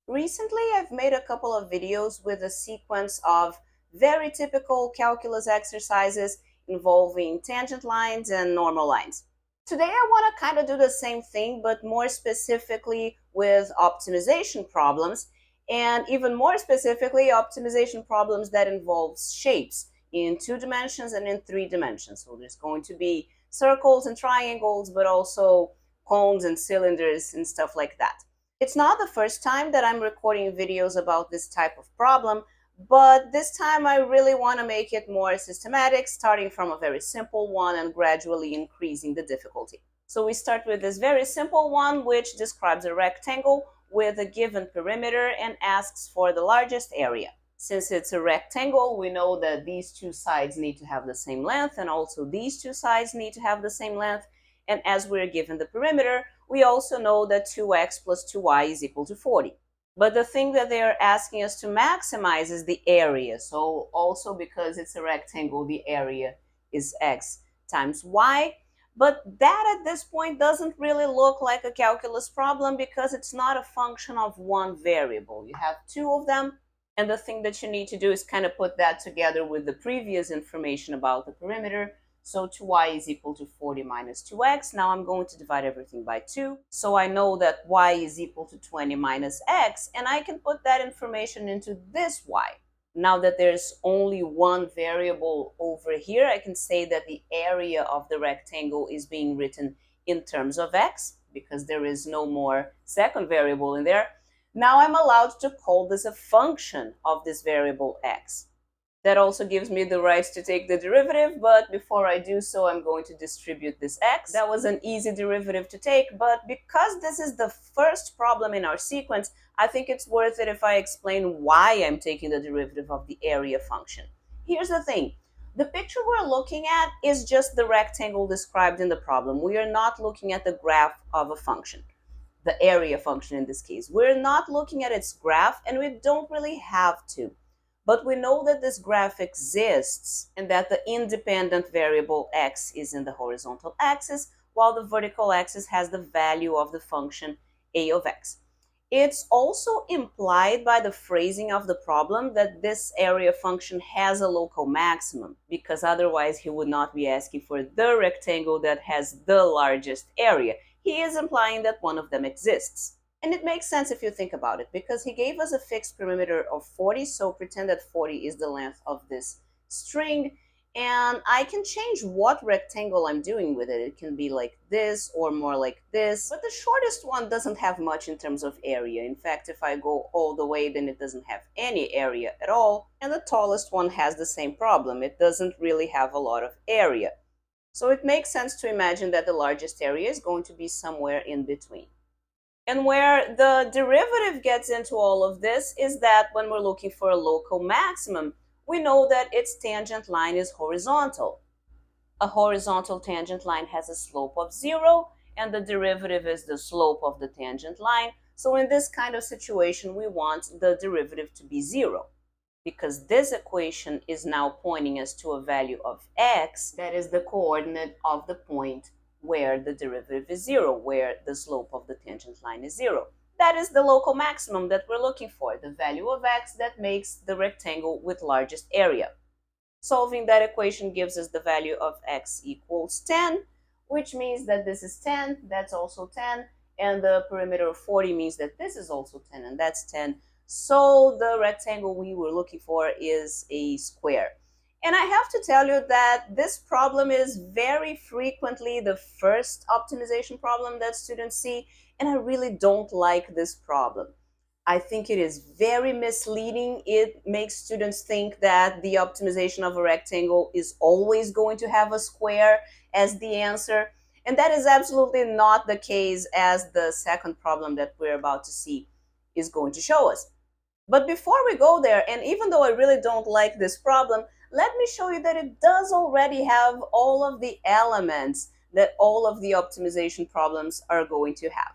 Recently, I've made a couple of videos with a sequence of very typical calculus exercises involving tangent lines and normal lines. Today, I want to kind of do the same thing, but more specifically with optimization problems, and even more specifically, optimization problems that involve shapes in 2 dimensions and in 3 dimensions. So there's going to be circles and triangles, but also cones and cylinders and stuff like that. It's not the first time that I'm recording videos about this type of problem, but this time I really want to make it more systematic, starting from a very simple one and gradually increasing the difficulty. So we start with this very simple one, which describes a rectangle with a given perimeter and asks for the largest area. Since it's a rectangle, we know that these two sides need to have the same length, and also these two sides need to have the same length. And as we're given the perimeter, we also know that 2x plus 2y is equal to 40. But the thing that they are asking us to maximize is the area. So also because it's a rectangle, the area is x times y. But that at this point doesn't really look like a calculus problem because it's not a function of one variable. You have two of them. And the thing that you need to do is kind of put that together with the previous information about the perimeter. So 2y is equal to 40 minus 2x. Now I'm going to divide everything by 2. So I know that y is equal to 20 minus x, and I can put that information into this y. Now that there's only one variable over here, I can say that the area of the rectangle is being written in terms of x, because there is no more second variable in there. Now I'm allowed to call this a function of this variable x. That also gives me the right to take the derivative, but before I do so, I'm going to distribute this x. That was an easy derivative to take, but because this is the first problem in our sequence, I think it's worth it if I explain why I'm taking the derivative of the area function. Here's the thing. The picture we're looking at is just the rectangle described in the problem. We are not looking at the graph of a function, the area function in this case. We're not looking at its graph, and we don't really have to. But we know that this graph exists and that the independent variable x is in the horizontal axis, while the vertical axis has the value of the function a of x. It's also implied by the phrasing of the problem that this area function has a local maximum, because otherwise he would not be asking for the rectangle that has the largest area. He is implying that one of them exists. And it makes sense if you think about it, because he gave us a fixed perimeter of 40, so pretend that 40 is the length of this string, and I can change what rectangle I'm doing with it. It can be like this or more like this, but the shortest one doesn't have much in terms of area. In fact, if I go all the way, then it doesn't have any area at all, and the tallest one has the same problem. It doesn't really have a lot of area. So it makes sense to imagine that the largest area is going to be somewhere in between. And where the derivative gets into all of this is that when we're looking for a local maximum, we know that its tangent line is horizontal. A horizontal tangent line has a slope of 0, and the derivative is the slope of the tangent line. So in this kind of situation, we want the derivative to be 0, because this equation is now pointing us to a value of x that is the coordinate of the point where the derivative is 0, where the slope of the tangent line is 0. That is the local maximum that we're looking for, the value of x that makes the rectangle with largest area. Solving that equation gives us the value of x equals 10, which means that this is 10, that's also 10, and the perimeter of 40 means that this is also 10, and that's 10. So the rectangle we were looking for is a square. And I have to tell you that this problem is very frequently the first optimization problem that students see, and I really don't like this problem. I think it is very misleading. It makes students think that the optimization of a rectangle is always going to have a square as the answer, and that is absolutely not the case, as the second problem that we're about to see is going to show us. But before we go there, and even though I really don't like this problem, let me show you that it does already have all of the elements that all of the optimization problems are going to have.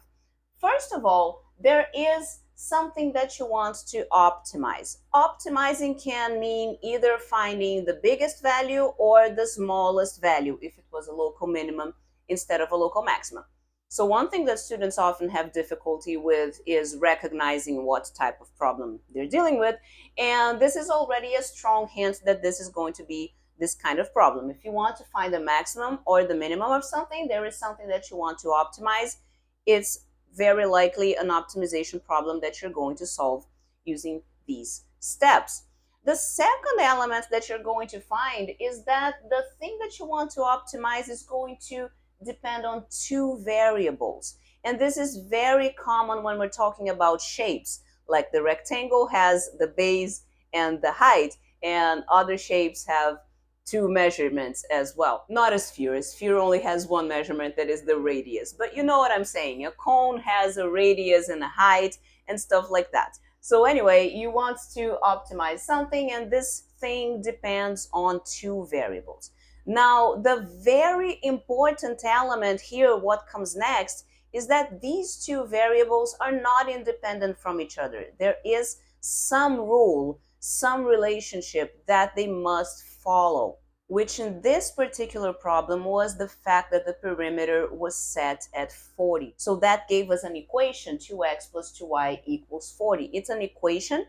First of all, there is something that you want to optimize. Optimizing can mean either finding the biggest value or the smallest value if it was a local minimum instead of a local maximum. So one thing that students often have difficulty with is recognizing what type of problem they're dealing with. And this is already a strong hint that this is going to be this kind of problem. If you want to find the maximum or the minimum of something, there is something that you want to optimize. It's very likely an optimization problem that you're going to solve using these steps. The second element that you're going to find is that the thing that you want to optimize is going to depend on two variables. And this is very common when we're talking about shapes. Like the rectangle has the base and the height, and other shapes have two measurements as well. Not a sphere. A sphere only has one measurement, that is the radius. But you know what I'm saying. A cone has a radius and a height and stuff like that. So anyway, you want to optimize something, and this thing depends on two variables. Now, the very important element here, what comes next, is that these two variables are not independent from each other. There is some rule, some relationship that they must follow, which in this particular problem was the fact that the perimeter was set at 40. So that gave us an equation, 2x plus 2y equals 40. It's an equation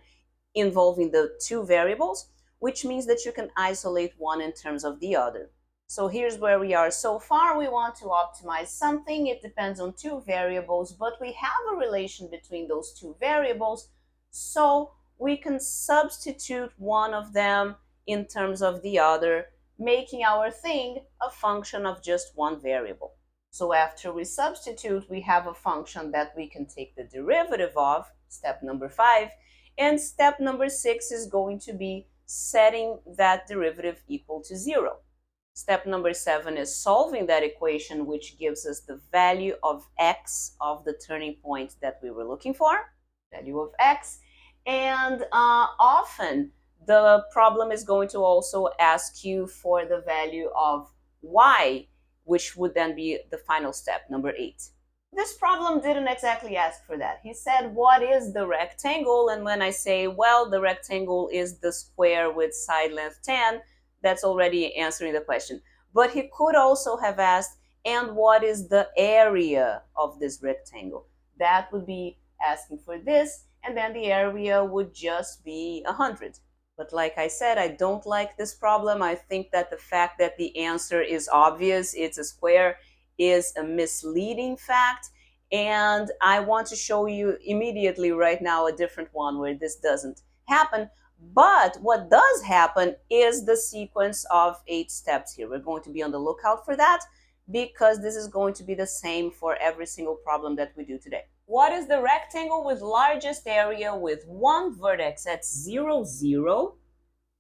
involving the two variables, which means that you can isolate one in terms of the other. So here's where we are so far. We want to optimize something. It depends on two variables, but we have a relation between those two variables, so we can substitute one of them in terms of the other, making our thing a function of just one variable. So after we substitute, we have a function that we can take the derivative of, step number 5, and step number 6 is going to be setting that derivative equal to 0. Step number 7 is solving that equation, which gives us the value of x of the turning point that we were looking for, value of x. And often the problem is going to also ask you for the value of y, which would then be the final step, number 8. This problem didn't exactly ask for that. He said, what is the rectangle? And when I say, well, the rectangle is the square with side length 10, that's already answering the question. But he could also have asked, and what is the area of this rectangle? That would be asking for this, and then the area would just be 100. But like I said, I don't like this problem. I think that the fact that the answer is obvious, it's a square, is a misleading fact. And I want to show you immediately right now a different one where this doesn't happen. But what does happen is the sequence of 8 steps here. We're going to be on the lookout for that, because this is going to be the same for every single problem that we do today. What is the rectangle with largest area with one vertex at 0, 0,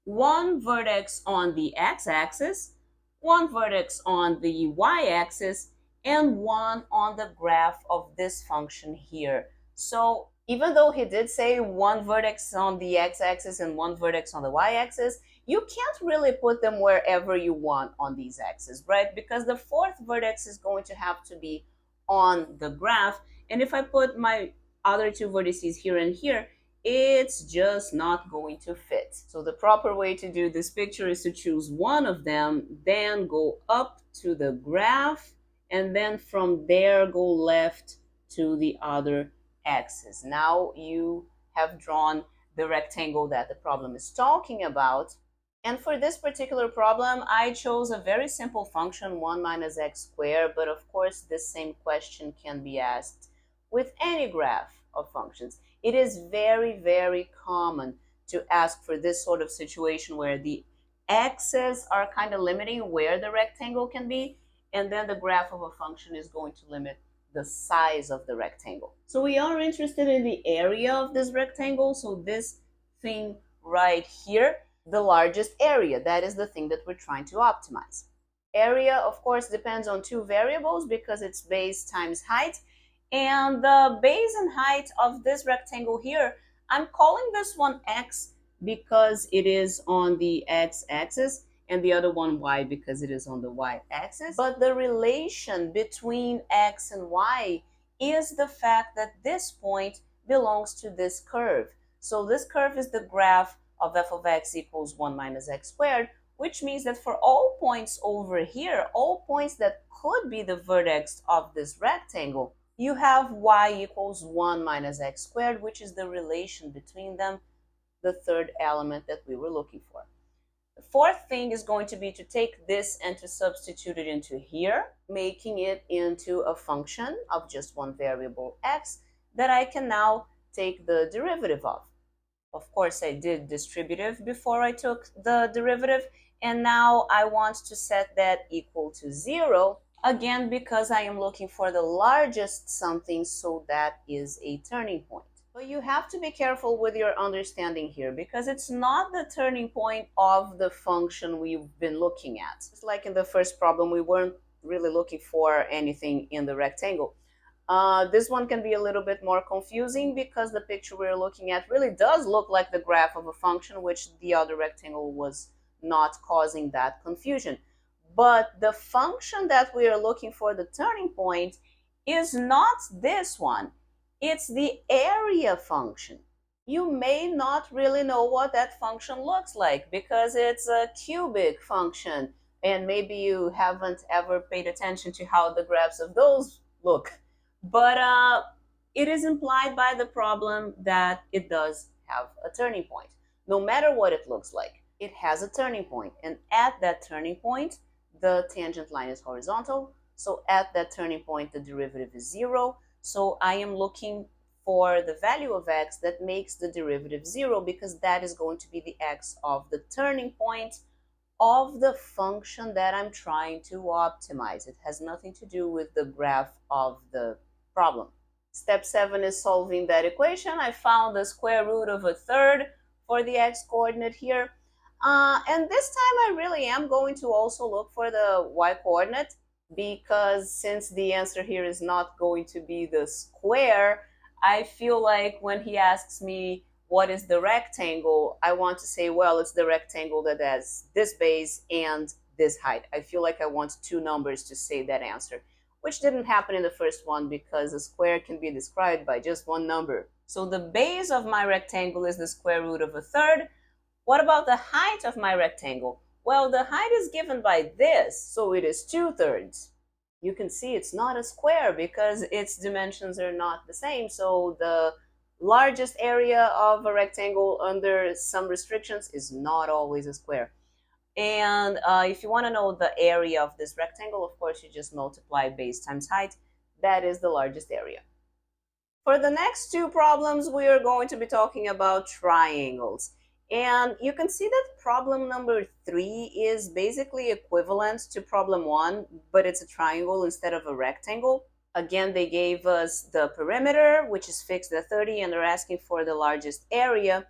one vertex on the x-axis, one vertex on the y-axis, and one on the graph of this function here? So even though he did say one vertex on the x-axis and one vertex on the y-axis, you can't really put them wherever you want on these axes, right? Because the fourth vertex is going to have to be on the graph. And if I put my other two vertices here and here, it's just not going to fit. So the proper way to do this picture is to choose one of them, then go up to the graph, and then from there go left to the other axis. Now you have drawn the rectangle that the problem is talking about. And for this particular problem, I chose a very simple function, 1 minus x squared, but of course this same question can be asked with any graph of functions. It is very, very common to ask for this sort of situation where the x's are kind of limiting where the rectangle can be, and then the graph of a function is going to limit the size of the rectangle. So we are interested in the area of this rectangle, so this thing right here, the largest area, that is the thing that we're trying to optimize. Area, of course, depends on two variables because it's base times height, and the base and height of this rectangle here, I'm calling this one x because it is on the x-axis, and the other one y because it is on the y-axis. But the relation between x and y is the fact that this point belongs to this curve. So this curve is the graph of f of x equals 1 minus x squared, which means that for all points over here, all points that could be the vertex of this rectangle, you have y equals 1 minus x squared, which is the relation between them, the third element that we were looking for. The fourth thing is going to be to take this and to substitute it into here, making it into a function of just one variable x that I can now take the derivative of. Of course, I did distributive before I took the derivative, and now I want to set that equal to 0, again because I am looking for the largest something, so that is a turning point. But you have to be careful with your understanding here, because it's not the turning point of the function we've been looking at. Just like in the first problem, we weren't really looking for anything in the rectangle. This one can be a little bit more confusing because the picture we're looking at really does look like the graph of a function, which the other rectangle was not causing that confusion. But the function that we are looking for, the turning point, is not this one. It's the area function. You may not really know what that function looks like because it's a cubic function, and maybe you haven't ever paid attention to how the graphs of those look. But it is implied by the problem that it does have a turning point. No matter what it looks like, it has a turning point, and at that turning point, the tangent line is horizontal. So at that turning point, the derivative is 0. So I am looking for the value of x that makes the derivative 0, because that is going to be the x of the turning point of the function that I'm trying to optimize. It has nothing to do with the graph of the problem. Step 7 is solving that equation. I found the square root of a third for the x coordinate here. And this time I really am going to also look for the y coordinate, because since the answer here is not going to be the square, I feel like when he asks me what is the rectangle, I want to say, well, it's the rectangle that has this base and this height. I feel like I want two numbers to say that answer, which didn't happen in the first one because a square can be described by just one number. So the base of my rectangle is the square root of a third. What about the height of my rectangle? Well, the height is given by this, so it is 2/3. You can see it's not a square because its dimensions are not the same. So the largest area of a rectangle under some restrictions is not always a square. And if you want to know the area of this rectangle, of course, you just multiply base times height. That is the largest area. For the next two problems, we are going to be talking about triangles. And you can see that problem number 3 is basically equivalent to problem 1, but it's a triangle instead of a rectangle. Again, they gave us the perimeter, which is fixed at 30, and they're asking for the largest area.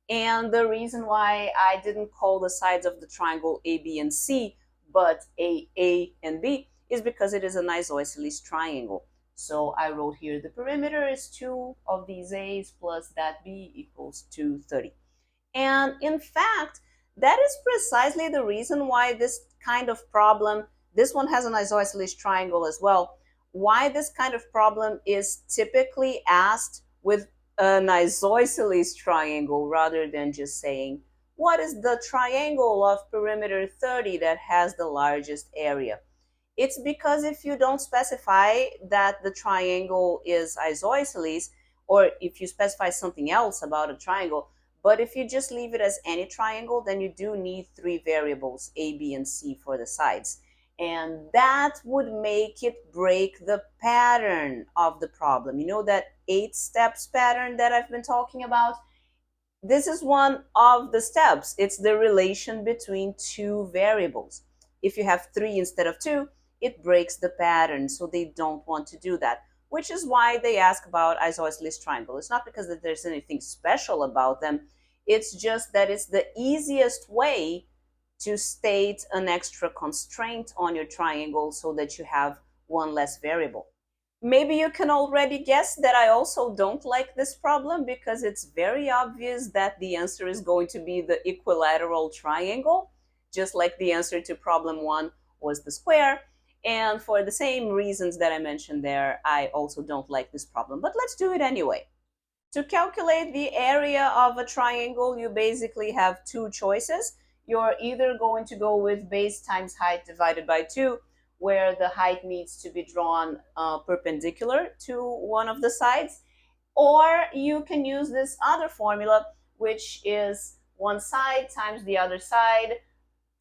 And the reason why I didn't call the sides of the triangle A, B, and C, but A, and B, is because it is an isosceles triangle. So I wrote here the perimeter is 2 of these A's plus that B equals 230. And in fact, that is precisely the reason why this kind of problem, this one has an isosceles triangle as well, why this kind of problem is typically asked with an isosceles triangle rather than just saying, what is the triangle of perimeter 30 that has the largest area? It's because if you don't specify that the triangle is isosceles, or if you specify something else about a triangle, but if you just leave it as any triangle, then you do need 3 variables, A, B, and C for the sides. And that would make it break the pattern of the problem. You know that 8 steps pattern that I've been talking about? This is one of the steps. It's the relation between 2 variables. If you have 3 instead of 2, it breaks the pattern, so they don't want to do that, which is why they ask about isosceles triangle. It's not because that there's anything special about them. It's just that it's the easiest way to state an extra constraint on your triangle so that you have one less variable. Maybe you can already guess that I also don't like this problem because it's very obvious that the answer is going to be the equilateral triangle, just like the answer to problem 1 was the square. And for the same reasons that I mentioned there, I also don't like this problem. But let's do it anyway. To calculate the area of a triangle, you basically have 2 choices. you're either going to go with base times height divided by 2, where the height needs to be drawn perpendicular to one of the sides, or you can use this other formula, which is one side times the other side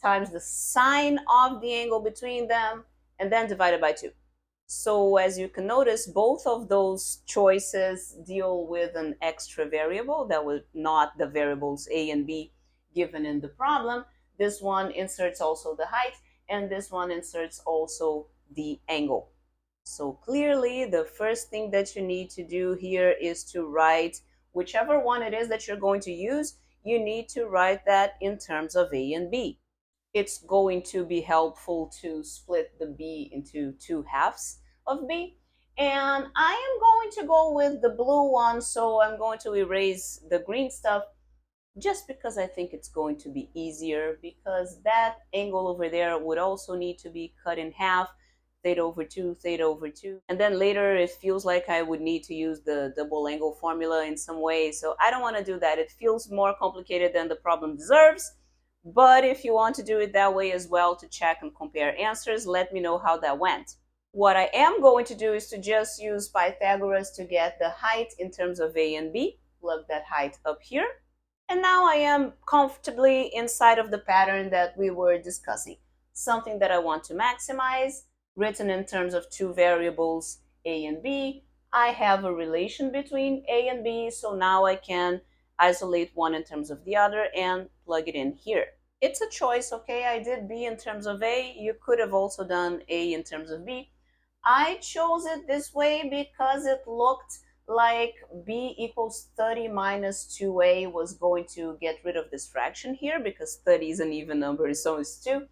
times the sine of the angle between them, and then divided by 2. So as you can notice, both of those choices deal with an extra variable that was not the variables a and b given in the problem. This one inserts also the height, and this one inserts also the angle. So clearly, the first thing that you need to do here is to write whichever one it is that you're going to use, you need to write that in terms of a and b. It's going to be helpful to split the b into 2/2 of b. And I am going to go with the blue one, so I'm going to erase the green stuff just because I think it's going to be easier, because that angle over there would also need to be cut in half, theta over 2, theta over 2. And then later it feels like I would need to use the double angle formula in some way, so I don't want to do that. It feels more complicated than the problem deserves. But if you want to do it that way as well to check and compare answers, let me know how that went. What I am going to do is to just use Pythagoras to get the height in terms of a and b, plug that height up here. And now I am comfortably inside of the pattern that we were discussing. Something that I want to maximize, written in terms of two variables, a and b. I have a relation between a and b, so now I can isolate one in terms of the other and plug it in here. It's a choice, okay? I did b in terms of a. You could have also done a in terms of b. I chose it this way because it looked like b equals 30 minus 2a was going to get rid of this fraction here, because 30 is an even number, so is 2.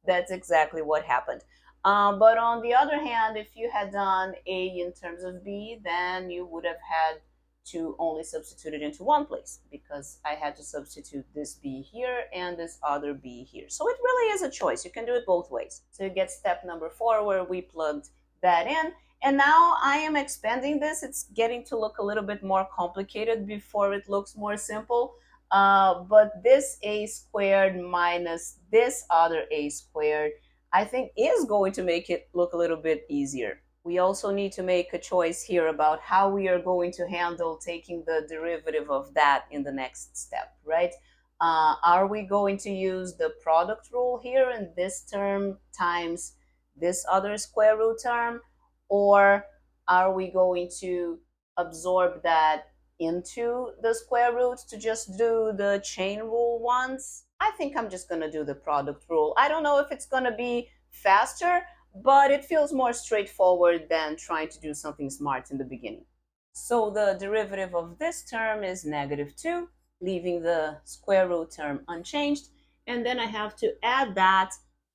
That's exactly what happened. But on the other hand, if you had done a in terms of b, then you would have had to only substitute it into one place, because I had to substitute this b here and this other b here. So it really is a choice. You can do it both ways. So you get step number 4, where we plugged that in. And now I am expanding this. It's getting to look a little bit more complicated before it looks more simple. But this a squared minus this other a squared, I think, is going to make it look a little bit easier. We also need to make a choice here about how we are going to handle taking the derivative of that in the next step, right? Are we going to use the product rule here, and this term times this other square root term, or are we going to absorb that into the square root to just do the chain rule once? I think I'm just going to do the product rule. I don't know if it's going to be faster, but it feels more straightforward than trying to do something smart in the beginning. So the derivative of this term is -2, leaving the square root term unchanged. And then I have to add that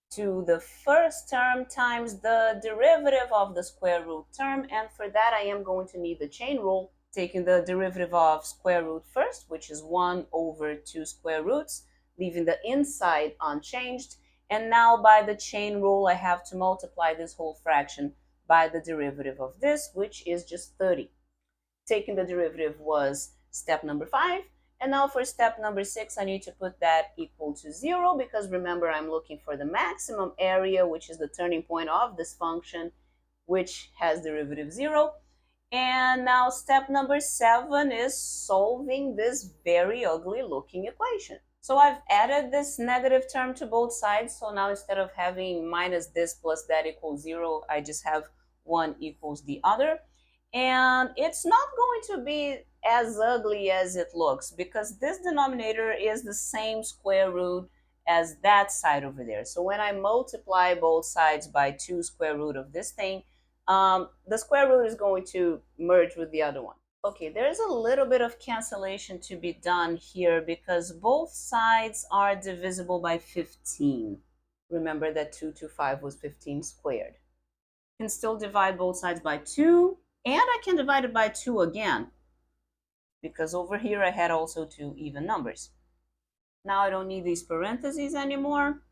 to the first term times the derivative of the square root term. And for that, I am going to need the chain rule, taking the derivative of square root first, which is 1 over 2 square roots, leaving the inside unchanged. And now by the chain rule, I have to multiply this whole fraction by the derivative of this, which is just 30. Taking the derivative was step number 5. And now for step number 6, I need to put that equal to 0, because remember, I'm looking for the maximum area, which is the turning point of this function, which has derivative 0. And now step number 7 is solving this very ugly looking equation. So I've added this negative term to both sides. So now instead of having minus this plus that equals 0, I just have 1 equals the other. And it's not going to be as ugly as it looks, because this denominator is the same square root as that side over there. So when I multiply both sides by 2 square root of this thing, the square root is going to merge with the other one. Okay, there's a little bit of cancellation to be done here, because both sides are divisible by 15. Remember that 2 to 5 was 15 squared. I can still divide both sides by 2, and I can divide it by 2 again, because over here I had also 2 even numbers. Now I don't need these parentheses anymore.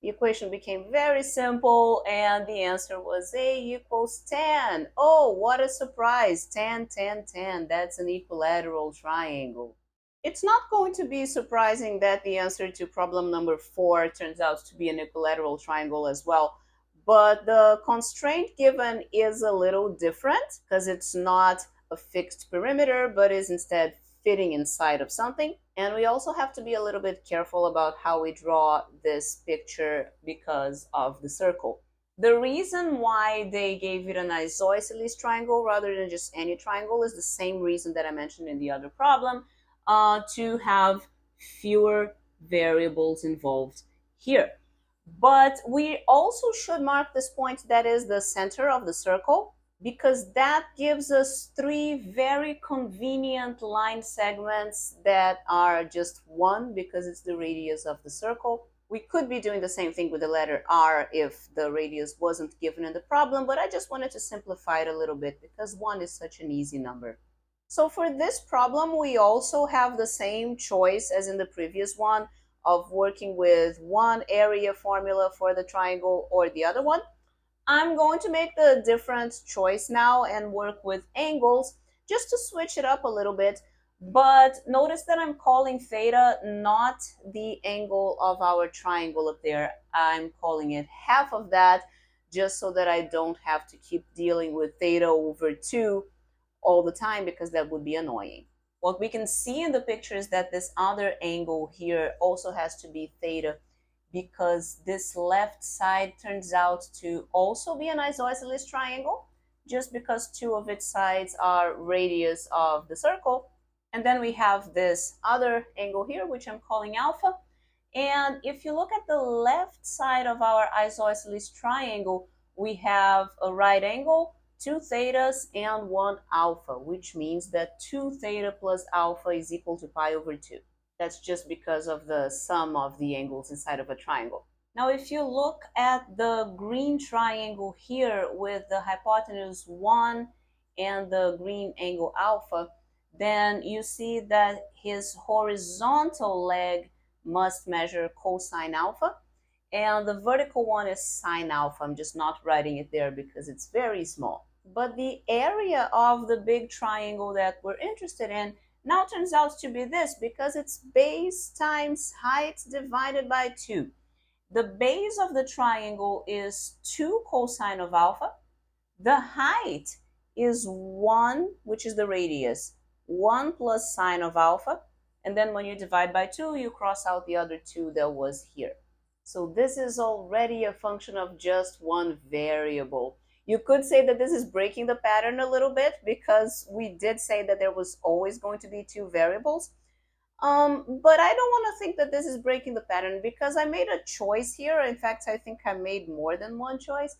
The equation became very simple, and the answer was a equals 10. Oh, what a surprise. 10, 10, 10. That's an equilateral triangle. It's not going to be surprising that the answer to problem number 4 turns out to be an equilateral triangle as well. But the constraint given is a little different because it's not a fixed perimeter, but is instead fitting inside of something. And we also have to be a little bit careful about how we draw this picture because of the circle. The reason why they gave it an isosceles triangle rather than just any triangle is the same reason that I mentioned in the other problem, to have fewer variables involved here. But we also should mark this point that is the center of the circle, because that gives us 3 very convenient line segments that are just 1 because it's the radius of the circle. We could be doing the same thing with the letter R if the radius wasn't given in the problem, but I just wanted to simplify it a little bit because 1 is such an easy number. So for this problem, we also have the same choice as in the previous one of working with one area formula for the triangle or the other one. I'm going to make the different choice now and work with angles just to switch it up a little bit. But notice that I'm calling theta not the angle of our triangle up there. I'm calling it half of that just so that I don't have to keep dealing with theta over 2 all the time because that would be annoying. What we can see in the picture is that this other angle here also has to be theta because this left side turns out to also be an isosceles triangle just because 2 of its sides are radius of the circle. And then we have this other angle here, which I'm calling alpha. And if you look at the left side of our isosceles triangle, we have a right angle, 2 thetas, and 1 alpha, which means that 2 theta plus alpha is equal to pi over 2. That's just because of the sum of the angles inside of a triangle. Now, if you look at the green triangle here with the hypotenuse 1 and the green angle alpha, then you see that his horizontal leg must measure cosine alpha, and the vertical one is sine alpha. I'm just not writing it there because it's very small. But the area of the big triangle that we're interested in now turns out to be this because it's base times height divided by 2. The base of the triangle is 2 cosine of alpha. The height is 1, which is the radius, 1 plus sine of alpha. And then when you divide by 2, you cross out the other 2 that was here. So this is already a function of just one variable. You could say that this is breaking the pattern a little bit because we did say that there was always going to be 2 variables. But I don't want to think that this is breaking the pattern because I made a choice here. In fact, I think I made more than one choice.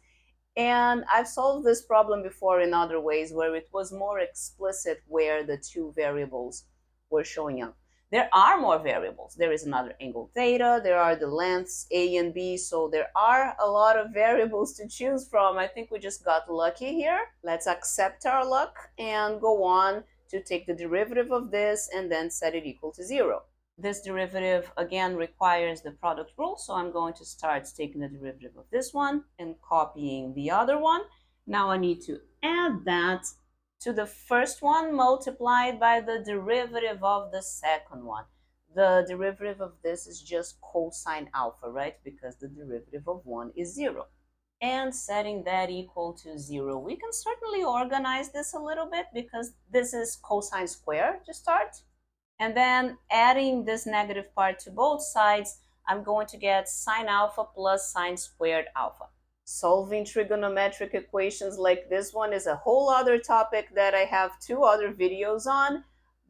And I've solved this problem before in other ways where it was more explicit where the 2 variables were showing up. There are more variables. There is another angle theta, there are the lengths A and B, so there are a lot of variables to choose from. I think we just got lucky here. Let's accept our luck and go on to take the derivative of this and then set it equal to 0. This derivative again requires the product rule, so I'm going to start taking the derivative of this one and copying the other one. Now I need to add that to the first one multiplied by the derivative of the second one. The derivative of this is just cosine alpha, right? Because the derivative of 1 is 0. And setting that equal to 0. We can certainly organize this a little bit because this is cosine squared to start. And then adding this negative part to both sides, I'm going to get sine alpha plus sine squared alpha. Solving trigonometric equations like this one is a whole other topic that I have 2 other videos on.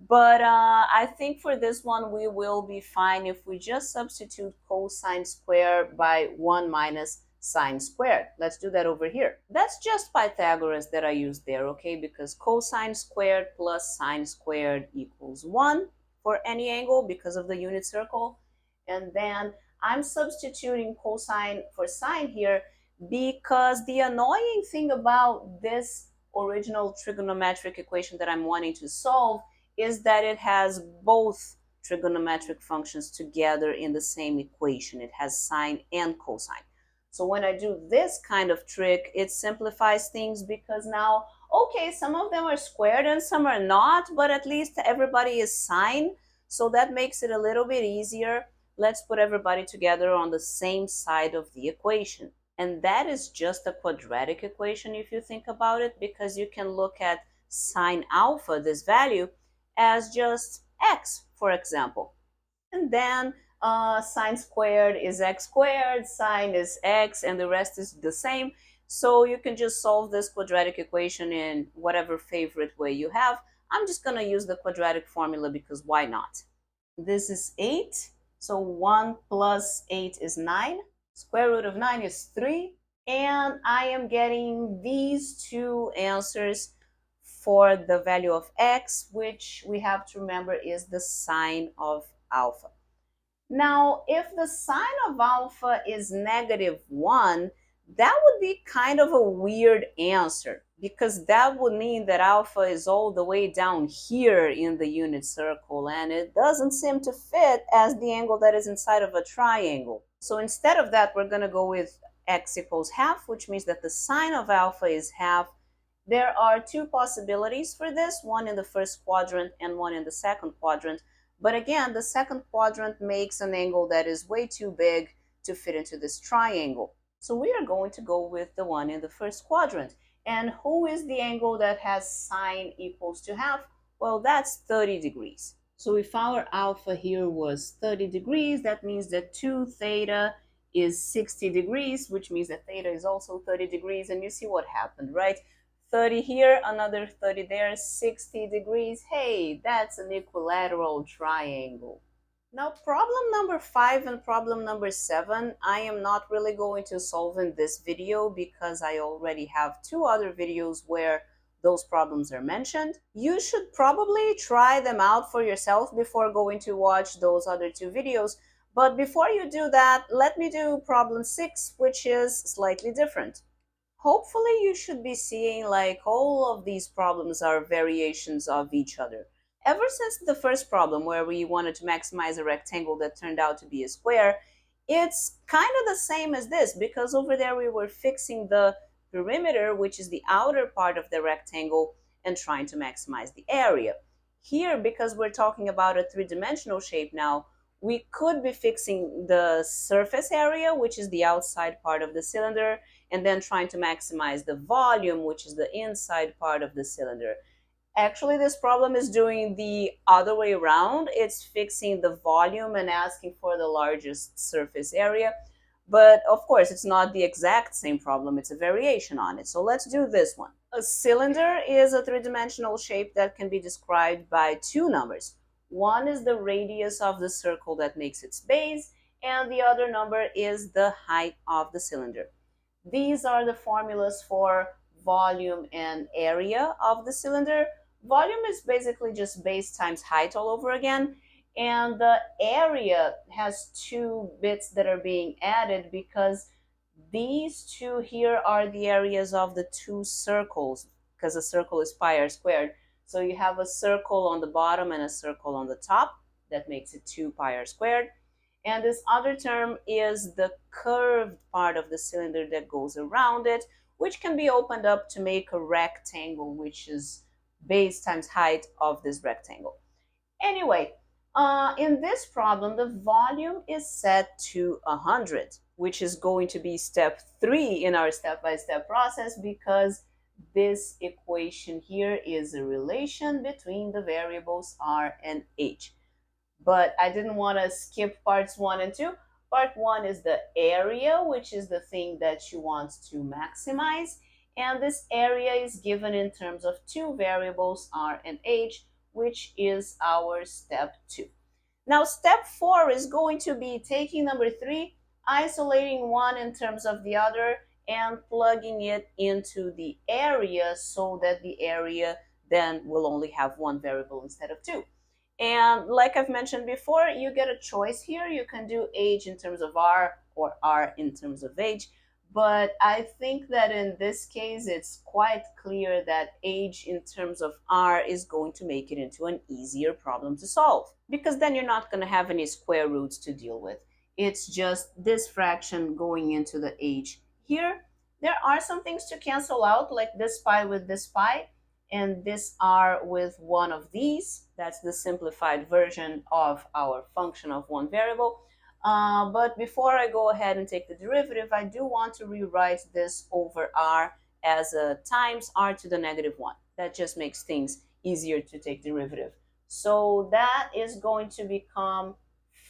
But I think for this one, we will be fine if we just substitute cosine squared by 1 minus sine squared. Let's do that over here. That's just Pythagoras that I used there, okay? Because cosine squared plus sine squared equals 1 for any angle because of the unit circle. And then I'm substituting cosine for sine here because the annoying thing about this original trigonometric equation that I'm wanting to solve is that it has both trigonometric functions together in the same equation. It has sine and cosine. So when I do this kind of trick, it simplifies things because now, okay, some of them are squared and some are not, but at least everybody is sine. So that makes it a little bit easier. Let's put everybody together on the same side of the equation. And that is just a quadratic equation if you think about it, because you can look at sine alpha, this value, as just x, for example. And then sine squared is x squared, sine is x, and the rest is the same. So you can just solve this quadratic equation in whatever favorite way you have. I'm just going to use the quadratic formula because why not? This is 8. So 1 plus 8 is 9. Square root of 9 is 3. And I am getting these two answers for the value of x, which we have to remember is the sine of alpha. Now, if the sine of alpha is -1, that would be kind of a weird answer, because that would mean that alpha is all the way down here in the unit circle, and it doesn't seem to fit as the angle that is inside of a triangle. So instead of that, we're going to go with x equals half, which means that the sine of alpha is half. There are two possibilities for this, one in the first quadrant and one in the second quadrant. But again, the second quadrant makes an angle that is way too big to fit into this triangle. So we are going to go with the one in the first quadrant. And who is the angle that has sine equals to half? Well, that's 30 degrees. So if our alpha here was 30 degrees, that means that 2 theta is 60 degrees, which means that theta is also 30 degrees. And you see what happened, right? 30 here, another 30 there, 60 degrees. Hey, that's an equilateral triangle. Now, problem number 5 and problem number 7, I am not really going to solve in this video because I already have 2 other videos where those problems are mentioned. You should probably try them out for yourself before going to watch those other 2 videos. But before you do that, let me do problem 6, which is slightly different. Hopefully you should be seeing like all of these problems are variations of each other. Ever since the first problem where we wanted to maximize a rectangle that turned out to be a square, it's kind of the same as this, because over there we were fixing the perimeter, which is the outer part of the rectangle, and trying to maximize the area. Here, because we're talking about a three-dimensional shape now, we could be fixing the surface area, which is the outside part of the cylinder, and then trying to maximize the volume, which is the inside part of the cylinder. Actually, this problem is doing the other way around. It's fixing the volume and asking for the largest surface area. But of course, it's not the exact same problem. It's a variation on it. So let's do this one. A cylinder is a three-dimensional shape that can be described by 2 numbers. One is the radius of the circle that makes its base, and the other number is the height of the cylinder. These are the formulas for volume and area of the cylinder. Volume is basically just base times height all over again. And the area has 2 bits that are being added because these 2 here are the areas of the 2 circles, because a circle is pi r squared. So you have a circle on the bottom and a circle on the top. That makes it 2 pi r squared. And this other term is the curved part of the cylinder that goes around it, which can be opened up to make a rectangle, which is base times height of this rectangle. Anyway, in this problem, the volume is set to 100, which is going to be step 3 in our step-by-step process, because this equation here is a relation between the variables r and h. But I didn't want to skip parts 1 and 2. Part 1 is the area, which is the thing that you want to maximize. And this area is given in terms of 2 variables, r and h, which is our step 2. Now, step 4 is going to be taking number 3, isolating one in terms of the other, and plugging it into the area so that the area then will only have 1 variable instead of 2. And like I've mentioned before, you get a choice here. You can do h in terms of r or r in terms of h. But I think that in this case, it's quite clear that h in terms of r is going to make it into an easier problem to solve, because then you're not going to have any square roots to deal with. It's just this fraction going into the h here. There are some things to cancel out, like this pi with this pi. and this r with one of these. That's the simplified version of our function of one variable. But before I go ahead and take the derivative, I do want to rewrite this over r as a times r to the negative 1. That just makes things easier to take derivative. So that is going to become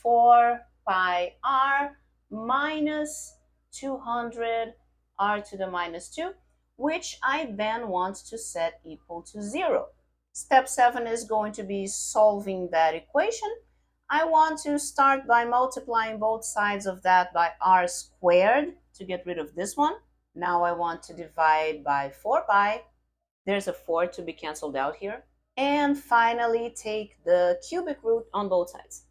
4 pi r minus 200 r to the minus 2, which I then want to set equal to 0. Step 7 is going to be solving that equation. I want to start by multiplying both sides of that by r squared to get rid of this one. Now I want to divide by 4 pi. There's a 4 to be canceled out here. And finally, take the cubic root on both sides.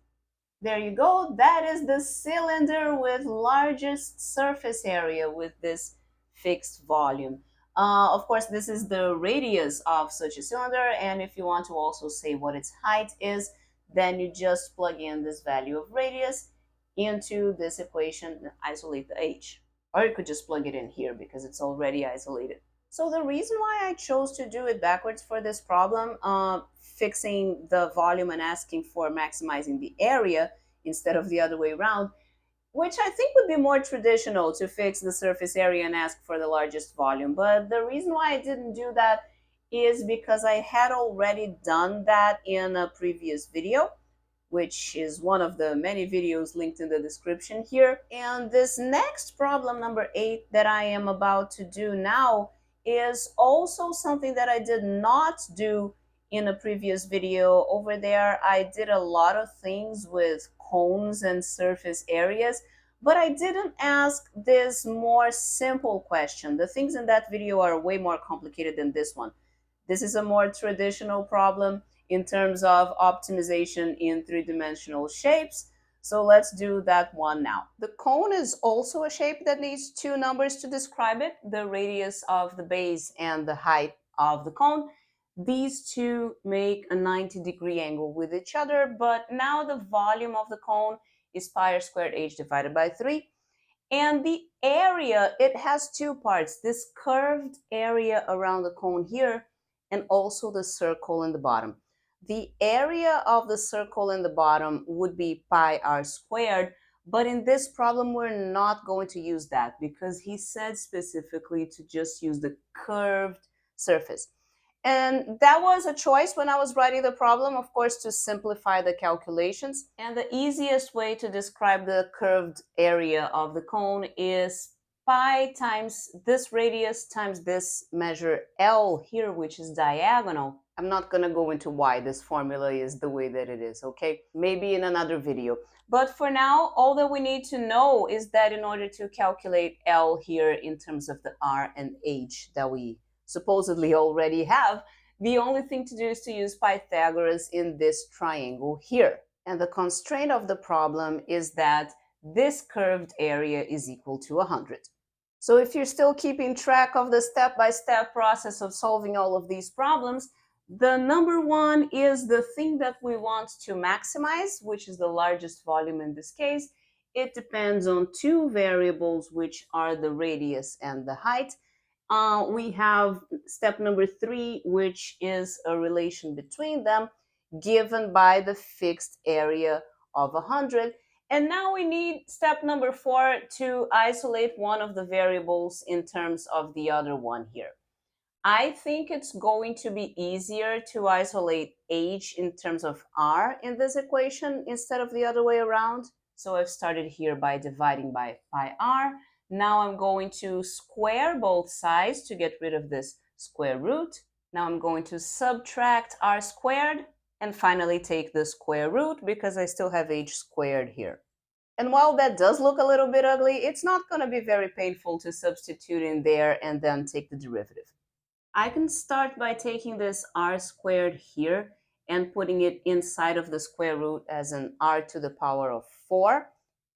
There you go. That is the cylinder with largest surface area with this fixed volume. Of course, this is the radius of such a cylinder, and if you want to also say what its height is, then you just plug in this value of radius into this equation and isolate the h. Or you could just plug it in here because it's already isolated. So the reason why I chose to do it backwards for this problem, fixing the volume and asking for maximizing the area instead of the other way around, which I think would be more traditional to fix the surface area and ask for the largest volume. But the reason why I didn't do that is because I had already done that in a previous video, which is one of the many videos linked in the description here. And this next problem, number 8, that I am about to do now is also something that I did not do in a previous video. Over there, I did a lot of things with cones and surface areas, but I didn't ask this more simple question. The things in that video are way more complicated than this one. This is a more traditional problem in terms of optimization in three-dimensional shapes. So let's do that one now. The cone is also a shape that needs two numbers to describe it, the radius of the base and the height of the cone. These two make a 90-degree angle with each other, but now the volume of the cone is pi r squared h divided by 3. And the area, it has two parts, this curved area around the cone here and also the circle in the bottom. The area of the circle in the bottom would be pi r squared, but in this problem we're not going to use that because he said specifically to just use the curved surface. And that was a choice when I was writing the problem, of course, to simplify the calculations. And the easiest way to describe the curved area of the cone is pi times this radius times this measure L here, which is diagonal. I'm not going to go into why this formula is the way that it is, okay? Maybe in another video. But for now, all that we need to know is that in order to calculate L here in terms of the R and H that we supposedly already have, the only thing to do is to use Pythagoras in this triangle here. And the constraint of the problem is that this curved area is equal to 100. So if you're still keeping track of the step-by-step process of solving all of these problems, the number 1 is the thing that we want to maximize, which is the largest volume in this case. It depends on two variables, which are the radius and the height. We have step number 3, which is a relation between them given by the fixed area of 100. And now we need step number 4 to isolate one of the variables in terms of the other one here. I think it's going to be easier to isolate h in terms of r in this equation instead of the other way around. So I've started here by dividing by pi r. Now I'm going to square both sides to get rid of this square root. Now I'm going to subtract r squared and finally take the square root because I still have h squared here. And while that does look a little bit ugly, it's not going to be very painful to substitute in there and then take the derivative. I can start by taking this r squared here and putting it inside of the square root as an r to the power of 4.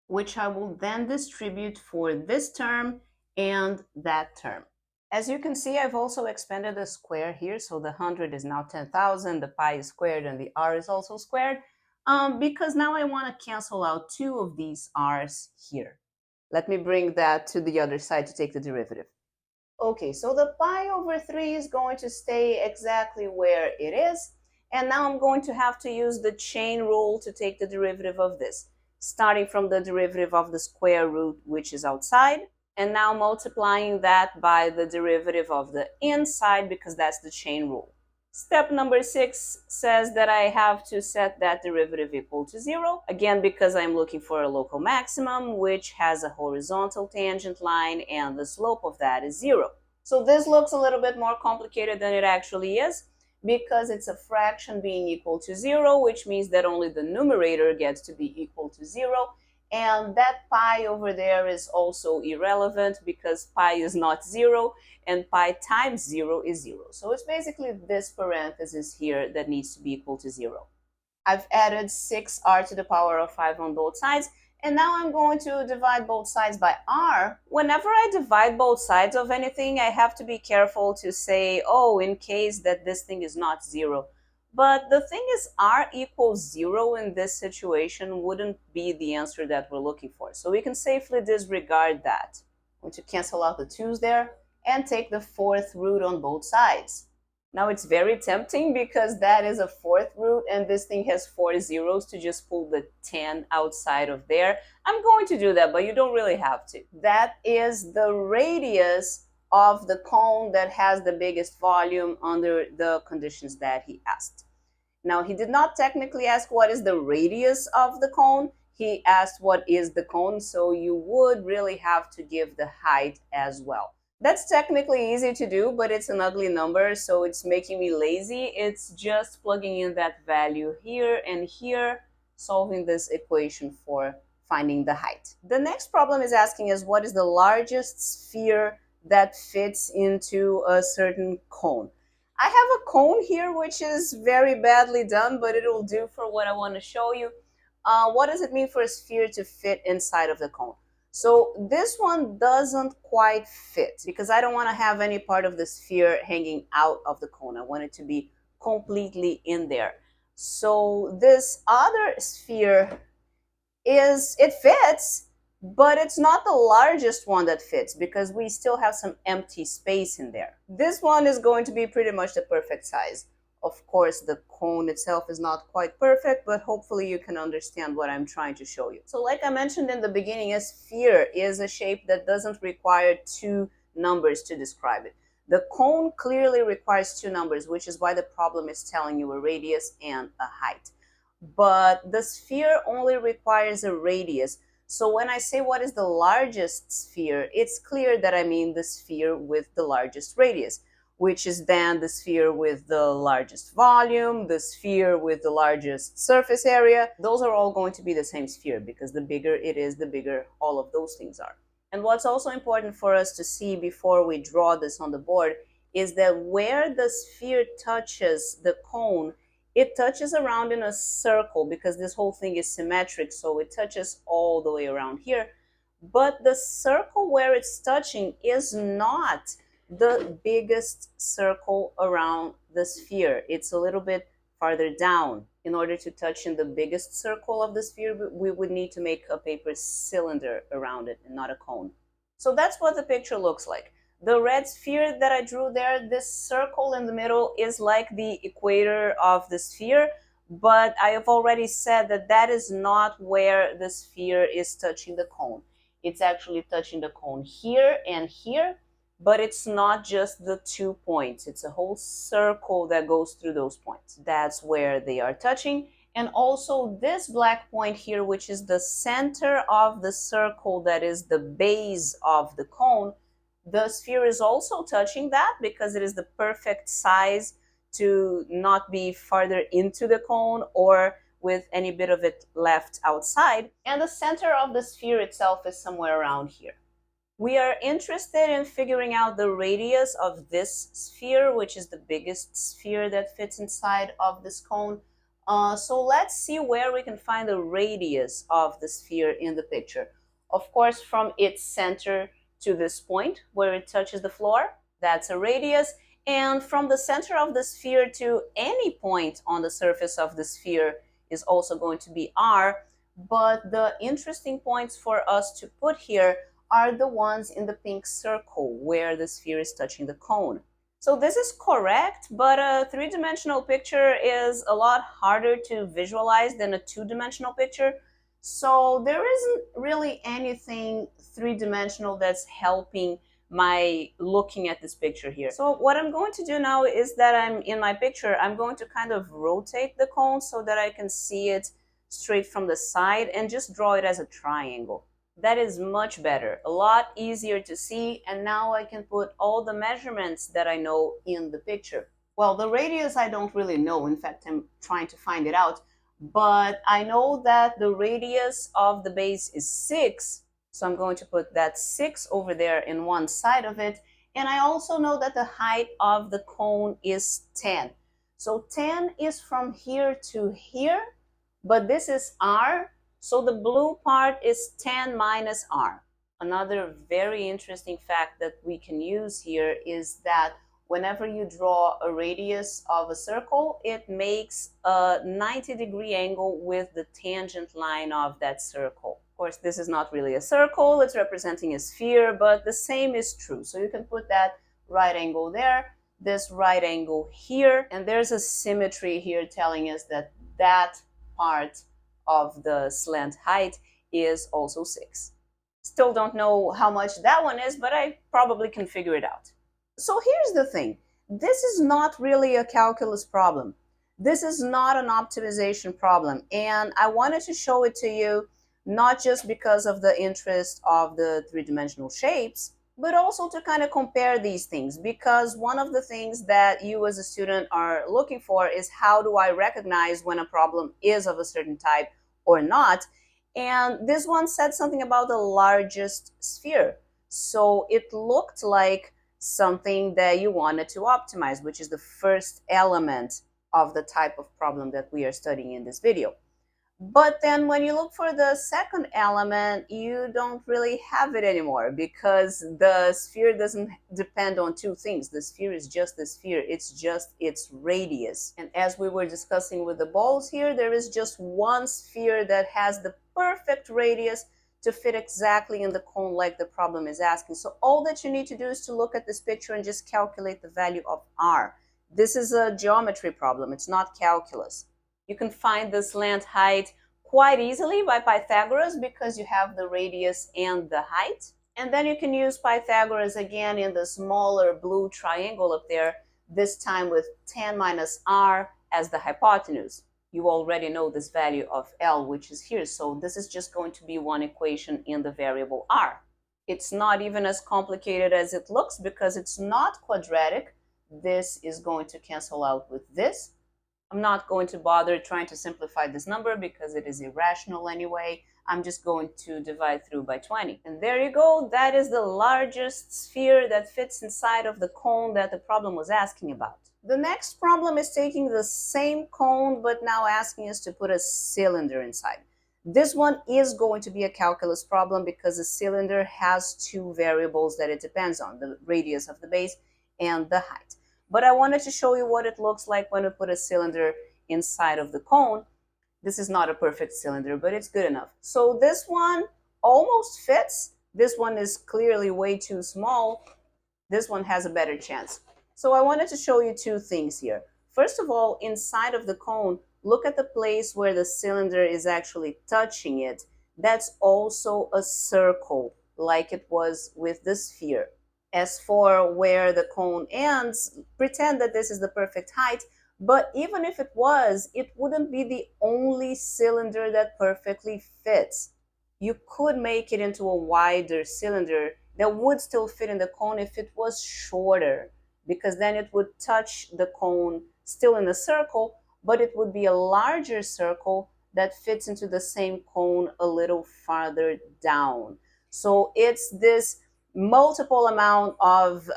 Which I will then distribute for this term and that term. As you can see, I've also expanded the square here, so the 100 is now 10,000, the pi is squared, and the r is also squared, because now I want to cancel out two of these r's here. Let me bring that to the other side to take the derivative. Okay, so the pi over 3 is going to stay exactly where it is. And now I'm going to have to use the chain rule to take the derivative of this, starting from the derivative of the square root, which is outside, and now multiplying that by the derivative of the inside, because that's the chain rule. Step number 6 says that I have to set that derivative equal to 0, again because I'm looking for a local maximum, which has a horizontal tangent line, and the slope of that is 0. So this looks a little bit more complicated than it actually is, because it's a fraction being equal to 0, which means that only the numerator gets to be equal to 0, and that pi over there is also irrelevant because pi is not 0, and pi times 0 is 0. So it's basically this parenthesis here that needs to be equal to 0. I've added 6r to the power of 5 on both sides, and now I'm going to divide both sides by r. Whenever I divide both sides of anything, I have to be careful to say, oh, in case that this thing is not 0. But the thing is, r equals 0 in this situation wouldn't be the answer that we're looking for. So we can safely disregard that. I'm going to cancel out the 2's there and take the 4th root on both sides. Now it's very tempting because that is a 4th root and this thing has 4 zeros to just pull the 10 outside of there. I'm going to do that, but you don't really have to. That is the radius of the cone that has the biggest volume under the conditions that he asked. Now, he did not technically ask what is the radius of the cone. He asked what is the cone, so you would really have to give the height as well. That's technically easy to do, but it's an ugly number, so it's making me lazy. It's just plugging in that value here and here, solving this equation for finding the height. The next problem is asking us what is the largest sphere that fits into a certain cone. I have a cone here which is very badly done, but it will do for what I want to show you. What does it mean for a sphere to fit inside of the cone? So this one doesn't quite fit because I don't want to have any part of the sphere hanging out of the cone. I want it to be completely in there. So this other sphere it fits, but it's not the largest one that fits because we still have some empty space in there. This one is going to be pretty much the perfect size. Of course, the cone itself is not quite perfect, but hopefully you can understand what I'm trying to show you. So like I mentioned in the beginning, a sphere is a shape that doesn't require 2 numbers to describe it. The cone clearly requires 2 numbers, which is why the problem is telling you a radius and a height. But the sphere only requires a radius. So when I say what is the largest sphere, it's clear that I mean the sphere with the largest radius, which is then the sphere with the largest volume, the sphere with the largest surface area. Those are all going to be the same sphere because the bigger it is, the bigger all of those things are. And what's also important for us to see before we draw this on the board is that where the sphere touches the cone, it touches around in a circle because this whole thing is symmetric, so it touches all the way around here. But the circle where it's touching is not the biggest circle around the sphere. It's a little bit farther down. In order to touch in the biggest circle of the sphere, we would need to make a paper cylinder around it and not a cone. So that's what the picture looks like. The red sphere that I drew there, this circle in the middle is like the equator of the sphere, but I have already said that that is not where the sphere is touching the cone. It's actually touching the cone here and here, but it's not just the 2 points. It's a whole circle that goes through those points. That's where they are touching. And also this black point here, which is the center of the circle that is the base of the cone, the sphere is also touching that because it is the perfect size to not be farther into the cone or with any bit of it left outside. And the center of the sphere itself is somewhere around here. We are interested in figuring out the radius of this sphere, which is the biggest sphere that fits inside of this cone. So let's see where we can find the radius of the sphere in the picture. Of course, from its center to this point where it touches the floor, that's a radius. And from the center of the sphere to any point on the surface of the sphere is also going to be r. But the interesting points for us to put here are the ones in the pink circle where the sphere is touching the cone. So this is correct, but a three-dimensional picture is a lot harder to visualize than a two-dimensional picture. So there isn't really anything three-dimensional that's helping my looking at this picture here. So what I'm going to do now is that in my picture, I'm going to kind of rotate the cone so that I can see it straight from the side and just draw it as a triangle. That is much better, a lot easier to see, and now I can put all the measurements that I know in the picture. Well, the radius I don't really know, in fact I'm trying to find it out, but I know that the radius of the base is 6, so I'm going to put that 6 over there in one side of it, and I also know that the height of the cone is 10. So 10 is from here to here, but this is r, so the blue part is 10 minus r. Another very interesting fact that we can use here is that whenever you draw a radius of a circle, it makes a 90-degree angle with the tangent line of that circle. Of course, this is not really a circle, it's representing a sphere, but the same is true. So you can put that right angle there, this right angle here, and there's a symmetry here telling us that that part of the slant height is also 6. Still don't know how much that one is, but I probably can figure it out. So here's the thing. This is not really a calculus problem. This is not an optimization problem. And I wanted to show it to you not just because of the interest of the three-dimensional shapes, but also to kind of compare these things, because one of the things that you as a student are looking for is how do I recognize when a problem is of a certain type or not. And this one said something about the largest sphere. So it looked like something that you wanted to optimize, which is the first element of the type of problem that we are studying in this video. But then when you look for the second element, you don't really have it anymore, because the sphere doesn't depend on two things. The sphere is just the sphere. It's just its radius. And as we were discussing with the balls here, there is just one sphere that has the perfect radius to fit exactly in the cone like the problem is asking. So all that you need to do is to look at this picture and just calculate the value of r. This is a geometry problem. It's not calculus. You can find the slant height quite easily by Pythagoras because you have the radius and the height. And then you can use Pythagoras again in the smaller blue triangle up there, this time with 10 minus r as the hypotenuse. You already know this value of L, which is here, so this is just going to be one equation in the variable r. It's not even as complicated as it looks because it's not quadratic. This is going to cancel out with this. I'm not going to bother trying to simplify this number because it is irrational anyway. I'm just going to divide through by 20. And there you go. That is the largest sphere that fits inside of the cone that the problem was asking about. The next problem is taking the same cone, but now asking us to put a cylinder inside. This one is going to be a calculus problem because the cylinder has two variables that it depends on, the radius of the base and the height. But I wanted to show you what it looks like when we put a cylinder inside of the cone. This is not a perfect cylinder, but it's good enough. So this one almost fits. This one is clearly way too small. This one has a better chance. So I wanted to show you two things here. First of all, inside of the cone, look at the place where the cylinder is actually touching it. That's also a circle, like it was with the sphere. As for where the cone ends, pretend that this is the perfect height, but even if it was, it wouldn't be the only cylinder that perfectly fits. You could make it into a wider cylinder that would still fit in the cone if it was shorter, because then it would touch the cone still in the circle, but it would be a larger circle that fits into the same cone a little farther down. So it's this multiple amount of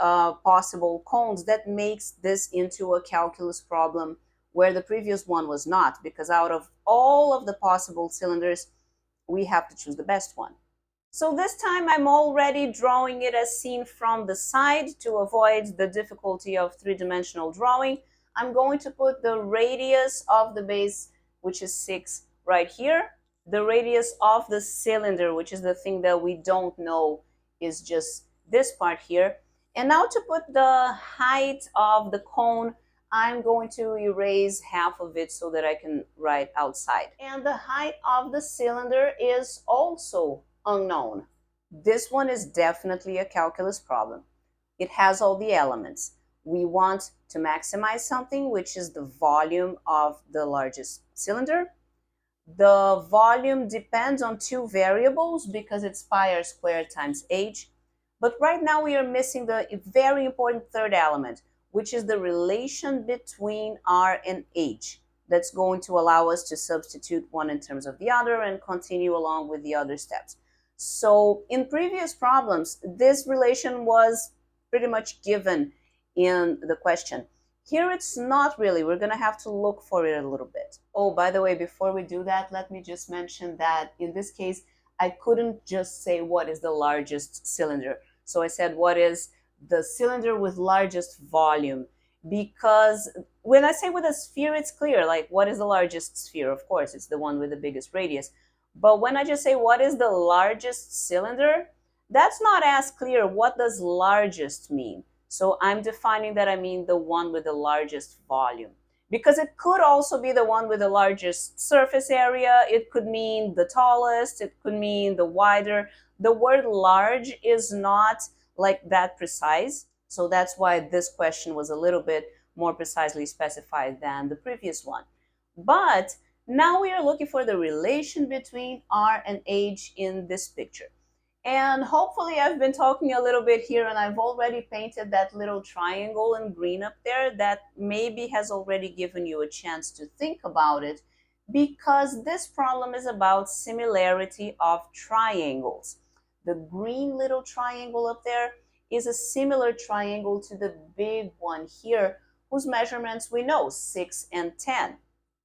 possible cones that makes this into a calculus problem where the previous one was not, because out of all of the possible cylinders, we have to choose the best one. So this time I'm already drawing it as seen from the side to avoid the difficulty of three-dimensional drawing. I'm going to put the radius of the base, which is 6, right here. The radius of the cylinder, which is the thing that we don't know is just this part here. And now to put the height of the cone, I'm going to erase half of it so that I can write outside. And the height of the cylinder is also unknown. This one is definitely a calculus problem. It has all the elements. We want to maximize something, which is the volume of the largest cylinder. The volume depends on two variables because it's pi r squared times h. But right now we are missing the very important third element, which is the relation between r and h. That's going to allow us to substitute one in terms of the other and continue along with the other steps. So in previous problems, this relation was pretty much given in the question. Here it's not really. We're going to have to look for it a little bit. Oh, by the way, before we do that, let me just mention that in this case, I couldn't just say what is the largest cylinder. So I said what is the cylinder with largest volume, because when I say with a sphere, it's clear, like what is the largest sphere? Of course, it's the one with the biggest radius. But when I just say what is the largest cylinder, that's not as clear. What does largest mean? So I'm defining that I mean the one with the largest volume, because it could also be the one with the largest surface area. It could mean the tallest. It could mean the wider. The word large is not like that precise. So that's why this question was a little bit more precisely specified than the previous one. But now we are looking for the relation between R and H in this picture. And hopefully I've been talking a little bit here and I've already painted that little triangle in green up there that maybe has already given you a chance to think about it, because this problem is about similarity of triangles. The green little triangle up there is a similar triangle to the big one here, whose measurements we know, 6 and 10.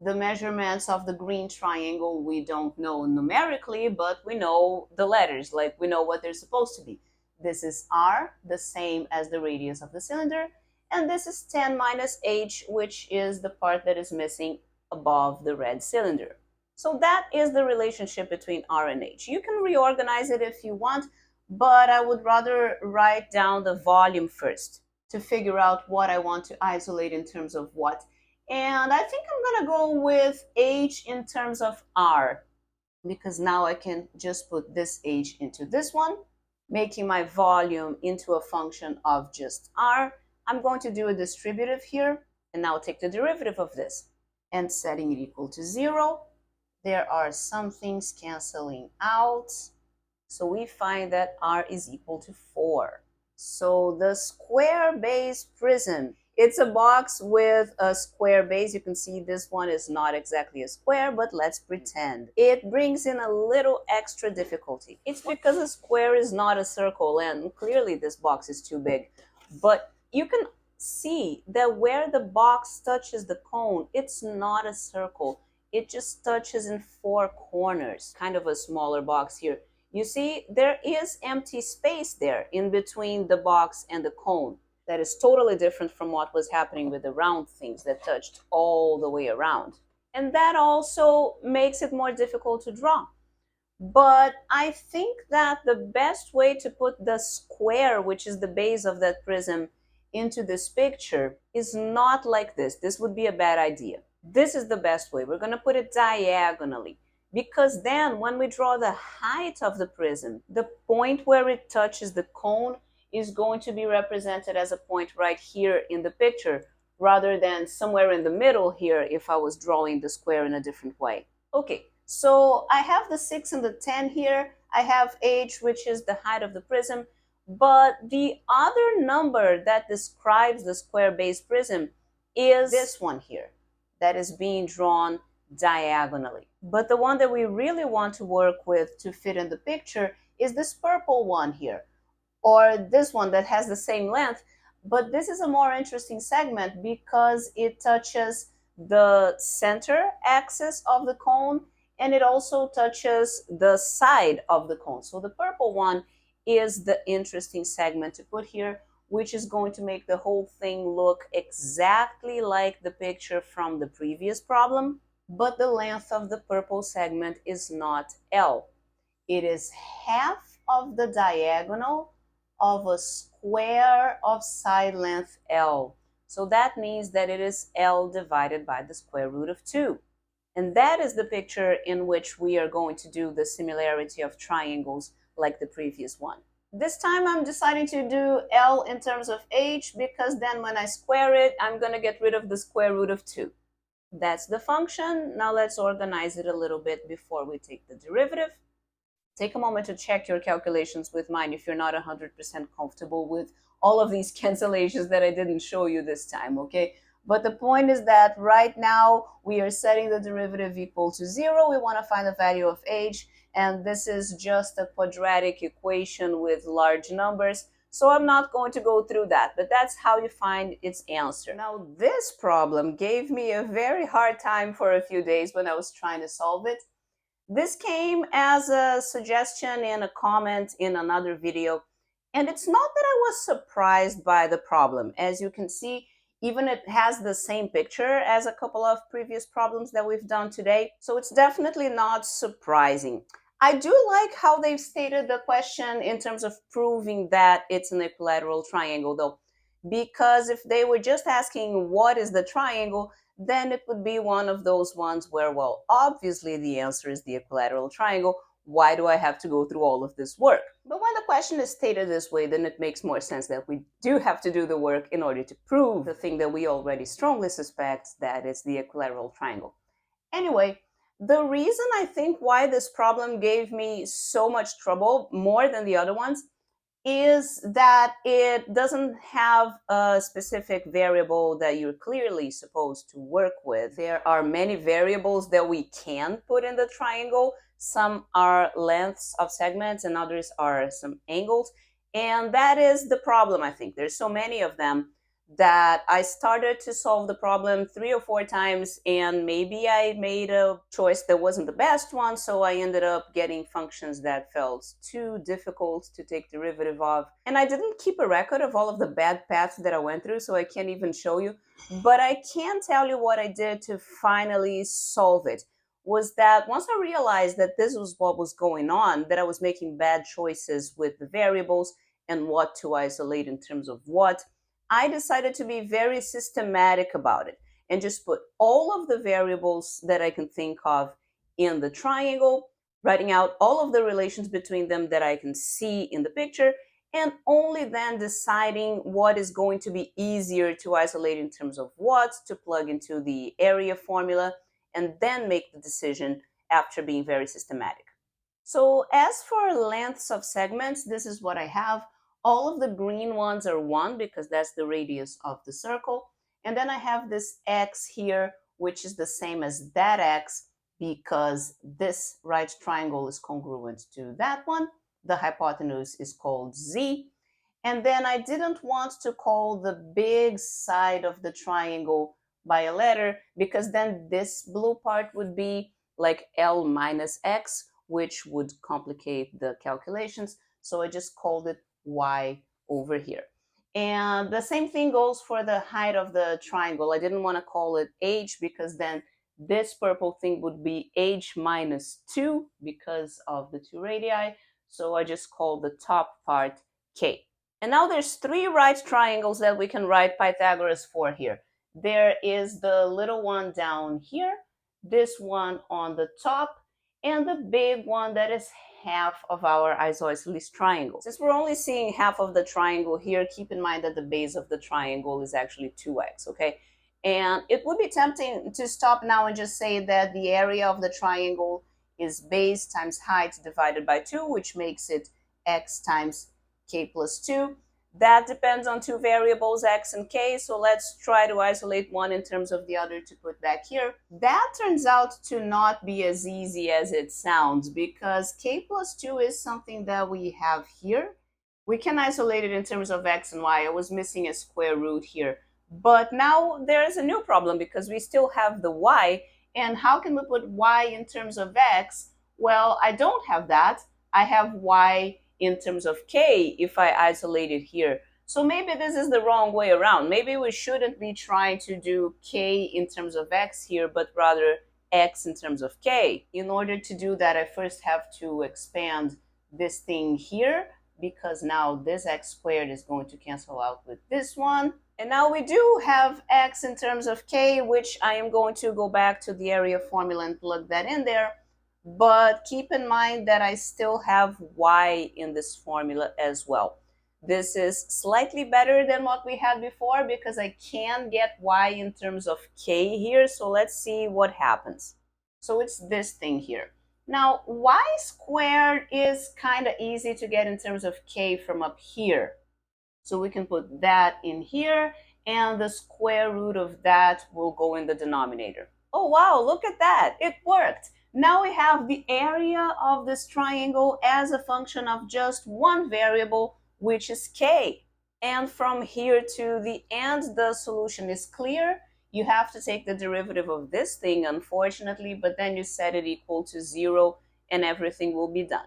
The measurements of the green triangle we don't know numerically, but we know the letters, like we know what they're supposed to be. This is r, the same as the radius of the cylinder, and this is 10 minus h, which is the part that is missing above the red cylinder. So that is the relationship between r and h. You can reorganize it if you want, but I would rather write down the volume first to figure out what I want to isolate in terms of what. And I think I'm going to go with h in terms of r, because now I can just put this h into this one, making my volume into a function of just r. I'm going to do a distributive here, and now take the derivative of this. And setting it equal to 0, there are some things canceling out. So we find that r is equal to 4. So the square base prism, it's a box with a square base. You can see this one is not exactly a square, but let's pretend. It brings in a little extra difficulty. It's because a square is not a circle, and clearly this box is too big. But you can see that where the box touches the cone, it's not a circle. It just touches in 4 corners, kind of a smaller box here. You see, there is empty space there in between the box and the cone. That is totally different from what was happening with the round things that touched all the way around. And that also makes it more difficult to draw. But I think that the best way to put the square, which is the base of that prism, into this picture is not like this. This would be a bad idea. This is the best way. We're going to put it diagonally, because then when we draw the height of the prism, the point where it touches the cone is going to be represented as a point right here in the picture, rather than somewhere in the middle here if I was drawing the square in a different way. Okay, so I have the 6 and the 10 here. I have h, which is the height of the prism, but the other number that describes the square base prism is this one here, that is being drawn diagonally. But the one that we really want to work with to fit in the picture is this purple one here, or this one that has the same length, but this is a more interesting segment because it touches the center axis of the cone and it also touches the side of the cone. So the purple one is the interesting segment to put here, which is going to make the whole thing look exactly like the picture from the previous problem, but the length of the purple segment is not L. It is half of the diagonal of a square of side length L. So that means that it is L divided by the square root of 2. And that is the picture in which we are going to do the similarity of triangles like the previous one. This time I'm deciding to do L in terms of h because then when I square it, I'm going to get rid of the square root of 2. That's the function. Now let's organize it a little bit before we take the derivative. Take a moment to check your calculations with mine if you're not 100% comfortable with all of these cancellations that I didn't show you this time, okay? But the point is that right now we are setting the derivative equal to 0. We want to find the value of h, and this is just a quadratic equation with large numbers. So I'm not going to go through that, but that's how you find its answer. Now, this problem gave me a very hard time for a few days when I was trying to solve it. This came as a suggestion in a comment in another video, and it's not that I was surprised by the problem. As you can see, even it has the same picture as a couple of previous problems that we've done today, so it's definitely not surprising. I do like how they've stated the question in terms of proving that it's an equilateral triangle, though, because if they were just asking what is the triangle, then it would be one of those ones where, well, obviously the answer is the equilateral triangle. Why do I have to go through all of this work? But when the question is stated this way, then it makes more sense that we do have to do the work in order to prove the thing that we already strongly suspect, that it's the equilateral triangle. Anyway, the reason I think why this problem gave me so much trouble, more than the other ones, is that it doesn't have a specific variable that you're clearly supposed to work with. There are many variables that we can put in the triangle. Some are lengths of segments and others are some angles. And that is the problem, I think. There's so many of them that I started to solve the problem 3 or 4 times, and maybe I made a choice that wasn't the best one, so I ended up getting functions that felt too difficult to take derivative of. And I didn't keep a record of all of the bad paths that I went through, so I can't even show you. But I can tell you what I did to finally solve it. Was that once I realized that this was what was going on, that I was making bad choices with the variables and what to isolate in terms of what, I decided to be very systematic about it and just put all of the variables that I can think of in the triangle, writing out all of the relations between them that I can see in the picture, and only then deciding what is going to be easier to isolate in terms of what to plug into the area formula, and then make the decision after being very systematic. So as for lengths of segments, this is what I have. All of the green ones are 1 because that's the radius of the circle. And then I have this x here, which is the same as that x because this right triangle is congruent to that one. The hypotenuse is called z. And then I didn't want to call the big side of the triangle by a letter because then this blue part would be like L minus x, which would complicate the calculations. So I just called it y over here. And the same thing goes for the height of the triangle. I didn't want to call it h because then this purple thing would be h minus 2 because of the 2 radii. So I just called the top part k. And now there's 3 right triangles that we can write Pythagoras for here. There is the little one down here, this one on the top, and the big one that is half of our isosceles triangle. Since we're only seeing half of the triangle here, keep in mind that the base of the triangle is actually 2x, okay? And it would be tempting to stop now and just say that the area of the triangle is base times height divided by 2, which makes it x times k plus 2. That depends on 2 variables, x and k, so let's try to isolate one in terms of the other to put back here. That turns out to not be as easy as it sounds because k plus 2 is something that we have here. We can isolate it in terms of x and y. I was missing a square root here. But now there's a new problem because we still have the y, and how can we put y in terms of x? Well, I don't have that. I have y in terms of k if I isolate it here. So maybe this is the wrong way around. Maybe we shouldn't be trying to do k in terms of x here, but rather x in terms of k. In order to do that, I first have to expand this thing here, because now this x squared is going to cancel out with this one. And now we do have x in terms of k, which I am going to go back to the area formula and plug that in there. But keep in mind that I still have y in this formula as well. This is slightly better than what we had before because I can get y in terms of k here. So let's see what happens. So it's this thing here. Now, y squared is kind of easy to get in terms of k from up here. So we can put that in here, and the square root of that will go in the denominator. Oh, wow, look at that. It worked. Now we have the area of this triangle as a function of just one variable, which is k. And from here to the end, the solution is clear. You have to take the derivative of this thing, unfortunately, but then you set it equal to 0 and everything will be done.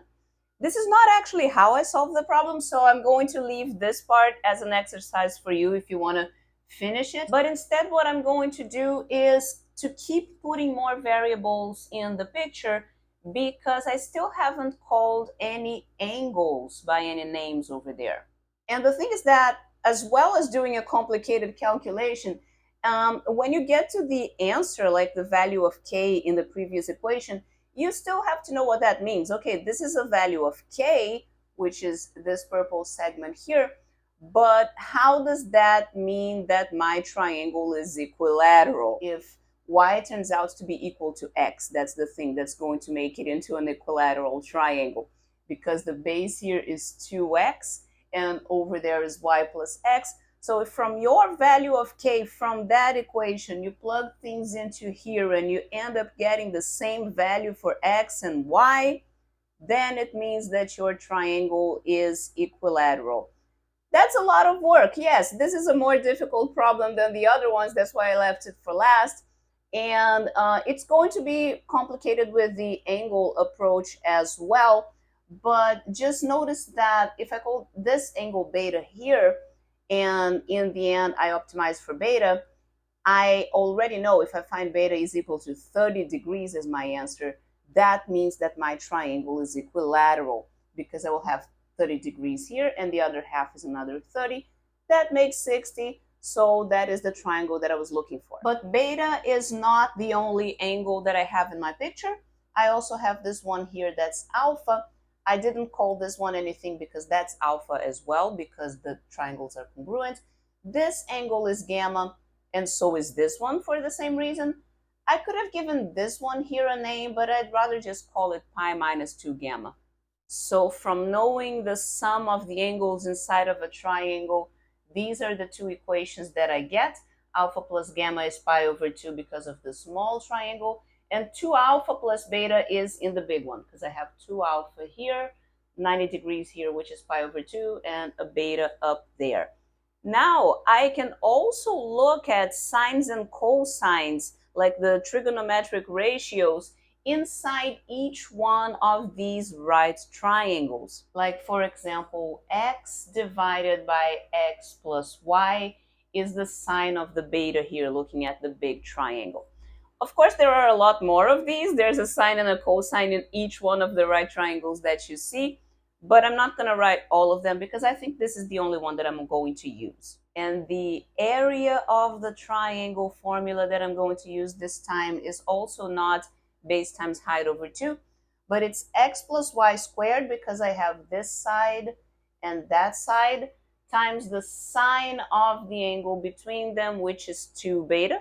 This is not actually how I solve the problem, so I'm going to leave this part as an exercise for you if you want to finish it. But instead, what I'm going to do is to keep putting more variables in the picture because I still haven't called any angles by any names over there. And the thing is that, as well as doing a complicated calculation, when you get to the answer, like the value of k in the previous equation, you still have to know what that means. Okay, this is a value of k, which is this purple segment here, but how does that mean that my triangle is equilateral? If y turns out to be equal to x, that's the thing that's going to make it into an equilateral triangle, because the base here is 2x and over there is y plus x. So if from your value of k, from that equation, you plug things into here and you end up getting the same value for x and y, then it means that your triangle is equilateral. That's a lot of work. Yes, this is a more difficult problem than the other ones. That's why I left it for last. And it's going to be complicated with the angle approach as well. But just notice that if I call this angle beta here, and in the end I optimize for beta, I already know if I find beta is equal to 30 degrees as my answer, that means that my triangle is equilateral because I will have 30 degrees here and the other half is another 30. That makes 60. So that is the triangle that I was looking for. But beta is not the only angle that I have in my picture. I also have this one here that's alpha. I didn't call this one anything because that's alpha as well, because the triangles are congruent. This angle is gamma, and so is this one for the same reason. I could have given this one here a name, but I'd rather just call it pi minus 2 gamma. So from knowing the sum of the angles inside of a triangle, these are the two equations that I get. Alpha plus gamma is pi over 2 because of the small triangle, and 2 alpha plus beta is in the big one because I have 2 alpha here, 90 degrees here, which is pi over 2, and a beta up there. Now, I can also look at sines and cosines, like the trigonometric ratios, inside each one of these right triangles. Like, for example, x divided by x plus y is the sine of the beta here, looking at the big triangle. Of course, there are a lot more of these. There's a sine and a cosine in each one of the right triangles that you see, but I'm not going to write all of them because I think this is the only one that I'm going to use. And the area of the triangle formula that I'm going to use this time is also not base times height over 2, but it's x plus y squared because I have this side and that side times the sine of the angle between them, which is 2 beta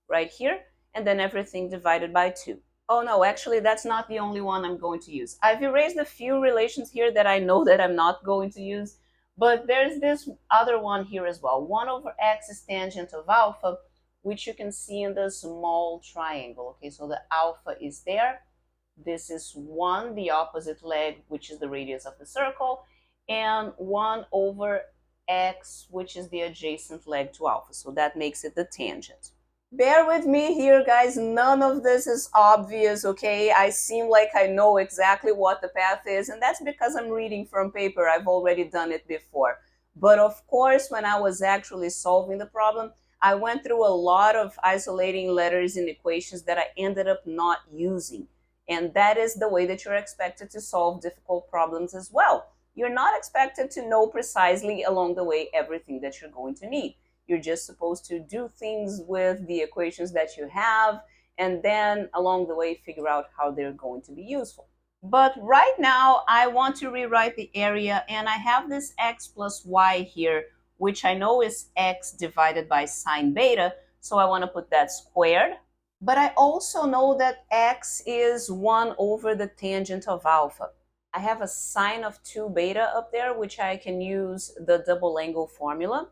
right here, and then everything divided by 2. Oh no, actually that's not the only one I'm going to use. I've erased a few relations here that I know that I'm not going to use, but there's this other one here as well. 1 over x is tangent of alpha, which you can see in the small triangle. Okay, so the alpha is there. This is 1, the opposite leg, which is the radius of the circle, and 1 over x, which is the adjacent leg to alpha. So that makes it the tangent. Bear with me here, guys. None of this is obvious, okay? I seem like I know exactly what the path is, and that's because I'm reading from paper. I've already done it before. But of course, when I was actually solving the problem, I went through a lot of isolating letters and equations that I ended up not using. And that is the way that you're expected to solve difficult problems as well. You're not expected to know precisely along the way everything that you're going to need. You're just supposed to do things with the equations that you have, and then along the way figure out how they're going to be useful. But right now I want to rewrite the area, and I have this x plus y here, which I know is x divided by sine beta, so I want to put that squared. But I also know that x is 1 over the tangent of alpha. I have a sine of 2 beta up there, which I can use the double angle formula.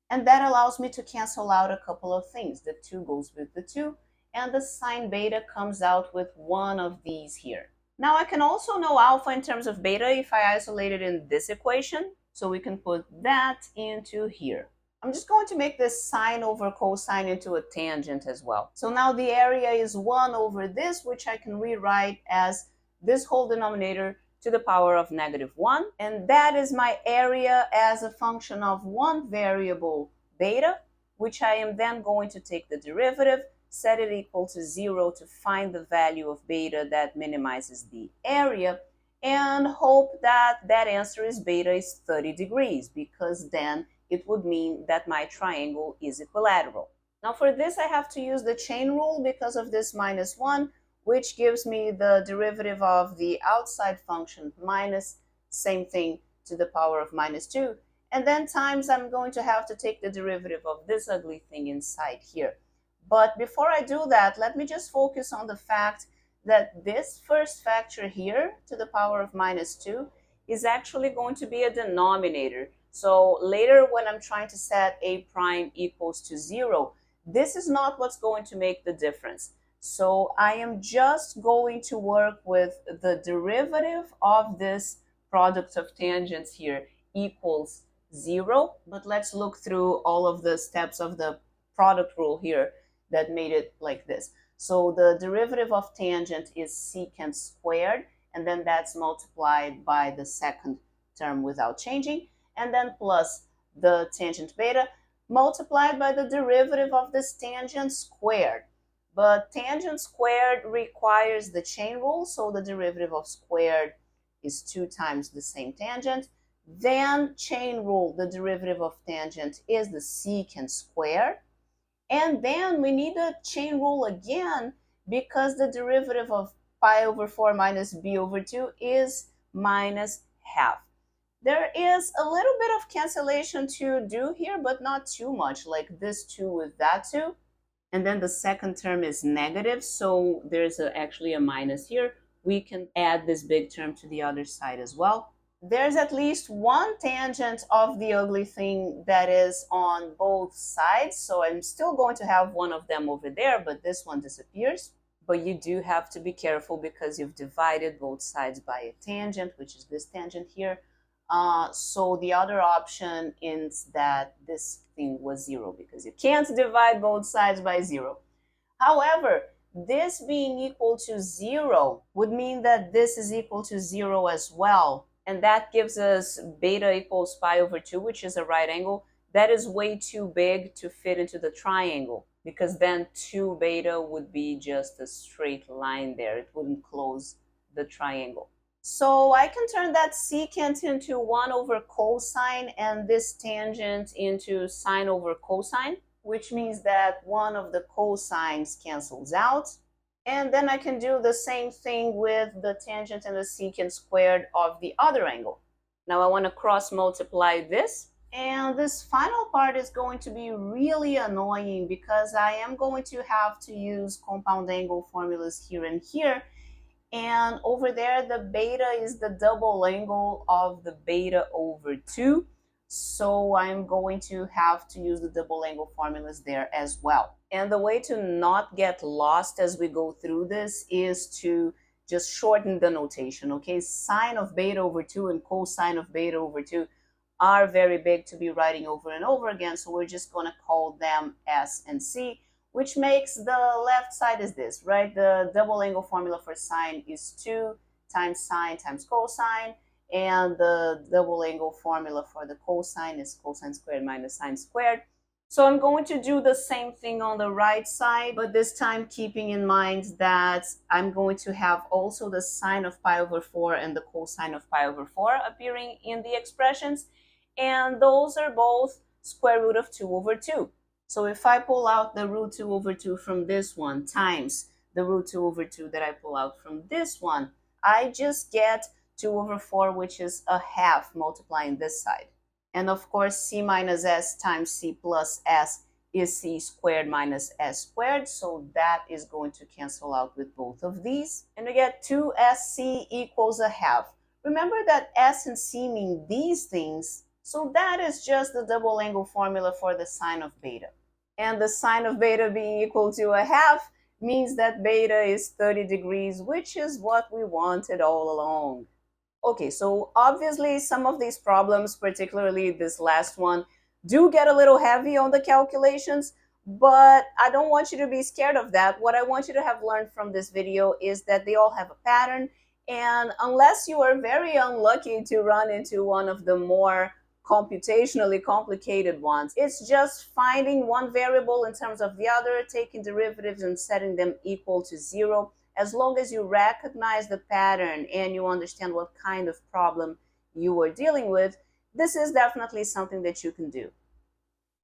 And that allows me to cancel out a couple of things. The 2 goes with the 2, and the sine beta comes out with one of these here. Now I can also know alpha in terms of beta if I isolate it in this equation. So we can put that into here. I'm just going to make this sine over cosine into a tangent as well. So now the area is 1 over this, which I can rewrite as this whole denominator to the power of -1. And that is my area as a function of one variable, beta, which I am then going to take the derivative, set it equal to 0 to find the value of beta that minimizes the area, and hope that that answer is beta is 30 degrees, because then it would mean that my triangle is equilateral. Now for this I have to use the chain rule because of this -1, which gives me the derivative of the outside function minus same thing to the power of -2, and then times I'm going to have to take the derivative of this ugly thing inside here. But before I do that, let me just focus on the fact that this first factor here to the power of -2 is actually going to be a denominator. So later when I'm trying to set a prime equals to 0, this is not what's going to make the difference. So I am just going to work with the derivative of this product of tangents here equals 0. But let's look through all of the steps of the product rule here that made it like this. So the derivative of tangent is secant squared, and then that's multiplied by the second term without changing, and then plus the tangent beta multiplied by the derivative of this tangent squared. But tangent squared requires the chain rule, so the derivative of squared is 2 times the same tangent. Then chain rule, the derivative of tangent is the secant squared. And then we need a chain rule again because the derivative of pi over 4 minus b over 2 is minus half. There is a little bit of cancellation to do here, but not too much, like this 2 with that 2. And then the second term is negative, so there's actually a minus here. We can add this big term to the other side as well. There's at least one tangent of the ugly thing that is on both sides, so I'm still going to have one of them over there, but this one disappears. But you do have to be careful because you've divided both sides by a tangent, which is this tangent here. So the other option is that this thing was 0, because you can't divide both sides by 0. However, this being equal to 0 would mean that this is equal to 0 as well. And that gives us beta equals pi over 2, which is a right angle. That is way too big to fit into the triangle, because then 2 beta would be just a straight line there. It wouldn't close the triangle. So I can turn that secant into 1 over cosine and this tangent into sine over cosine, which means that one of the cosines cancels out. And then I can do the same thing with the tangent and the secant squared of the other angle. Now I want to cross multiply this. And this final part is going to be really annoying because I am going to have to use compound angle formulas here and here. And over there, the beta is the double angle of the beta over 2. So I'm going to have to use the double angle formulas there as well. And the way to not get lost as we go through this is to just shorten the notation, okay? Sine of beta over 2 and cosine of beta over 2 are very big to be writing over and over again. So we're just going to call them S and C, which makes the left side is this, right? The double angle formula for sine is 2 times sine times cosine, and the double angle formula for the cosine is cosine squared minus sine squared. So I'm going to do the same thing on the right side, but this time keeping in mind that I'm going to have also the sine of pi over 4 and the cosine of pi over 4 appearing in the expressions, and those are both square root of 2 over 2. So if I pull out the root 2 over 2 from this one times the root 2 over 2 that I pull out from this one, I just get 2 over 4, which is a half multiplying this side. And of course, c minus s times c plus s is c squared minus s squared. So that is going to cancel out with both of these. And we get 2sc equals a half. Remember that s and c mean these things. So that is just the double angle formula for the sine of beta. And the sine of beta being equal to a half means that beta is 30 degrees, which is what we wanted all along. Okay, so obviously some of these problems, particularly this last one, do get a little heavy on the calculations, but I don't want you to be scared of that. What I want you to have learned from this video is that they all have a pattern, and unless you are very unlucky to run into one of the more computationally complicated ones, it's just finding one variable in terms of the other, taking derivatives and setting them equal to 0. As long as you recognize the pattern and you understand what kind of problem you are dealing with, this is definitely something that you can do.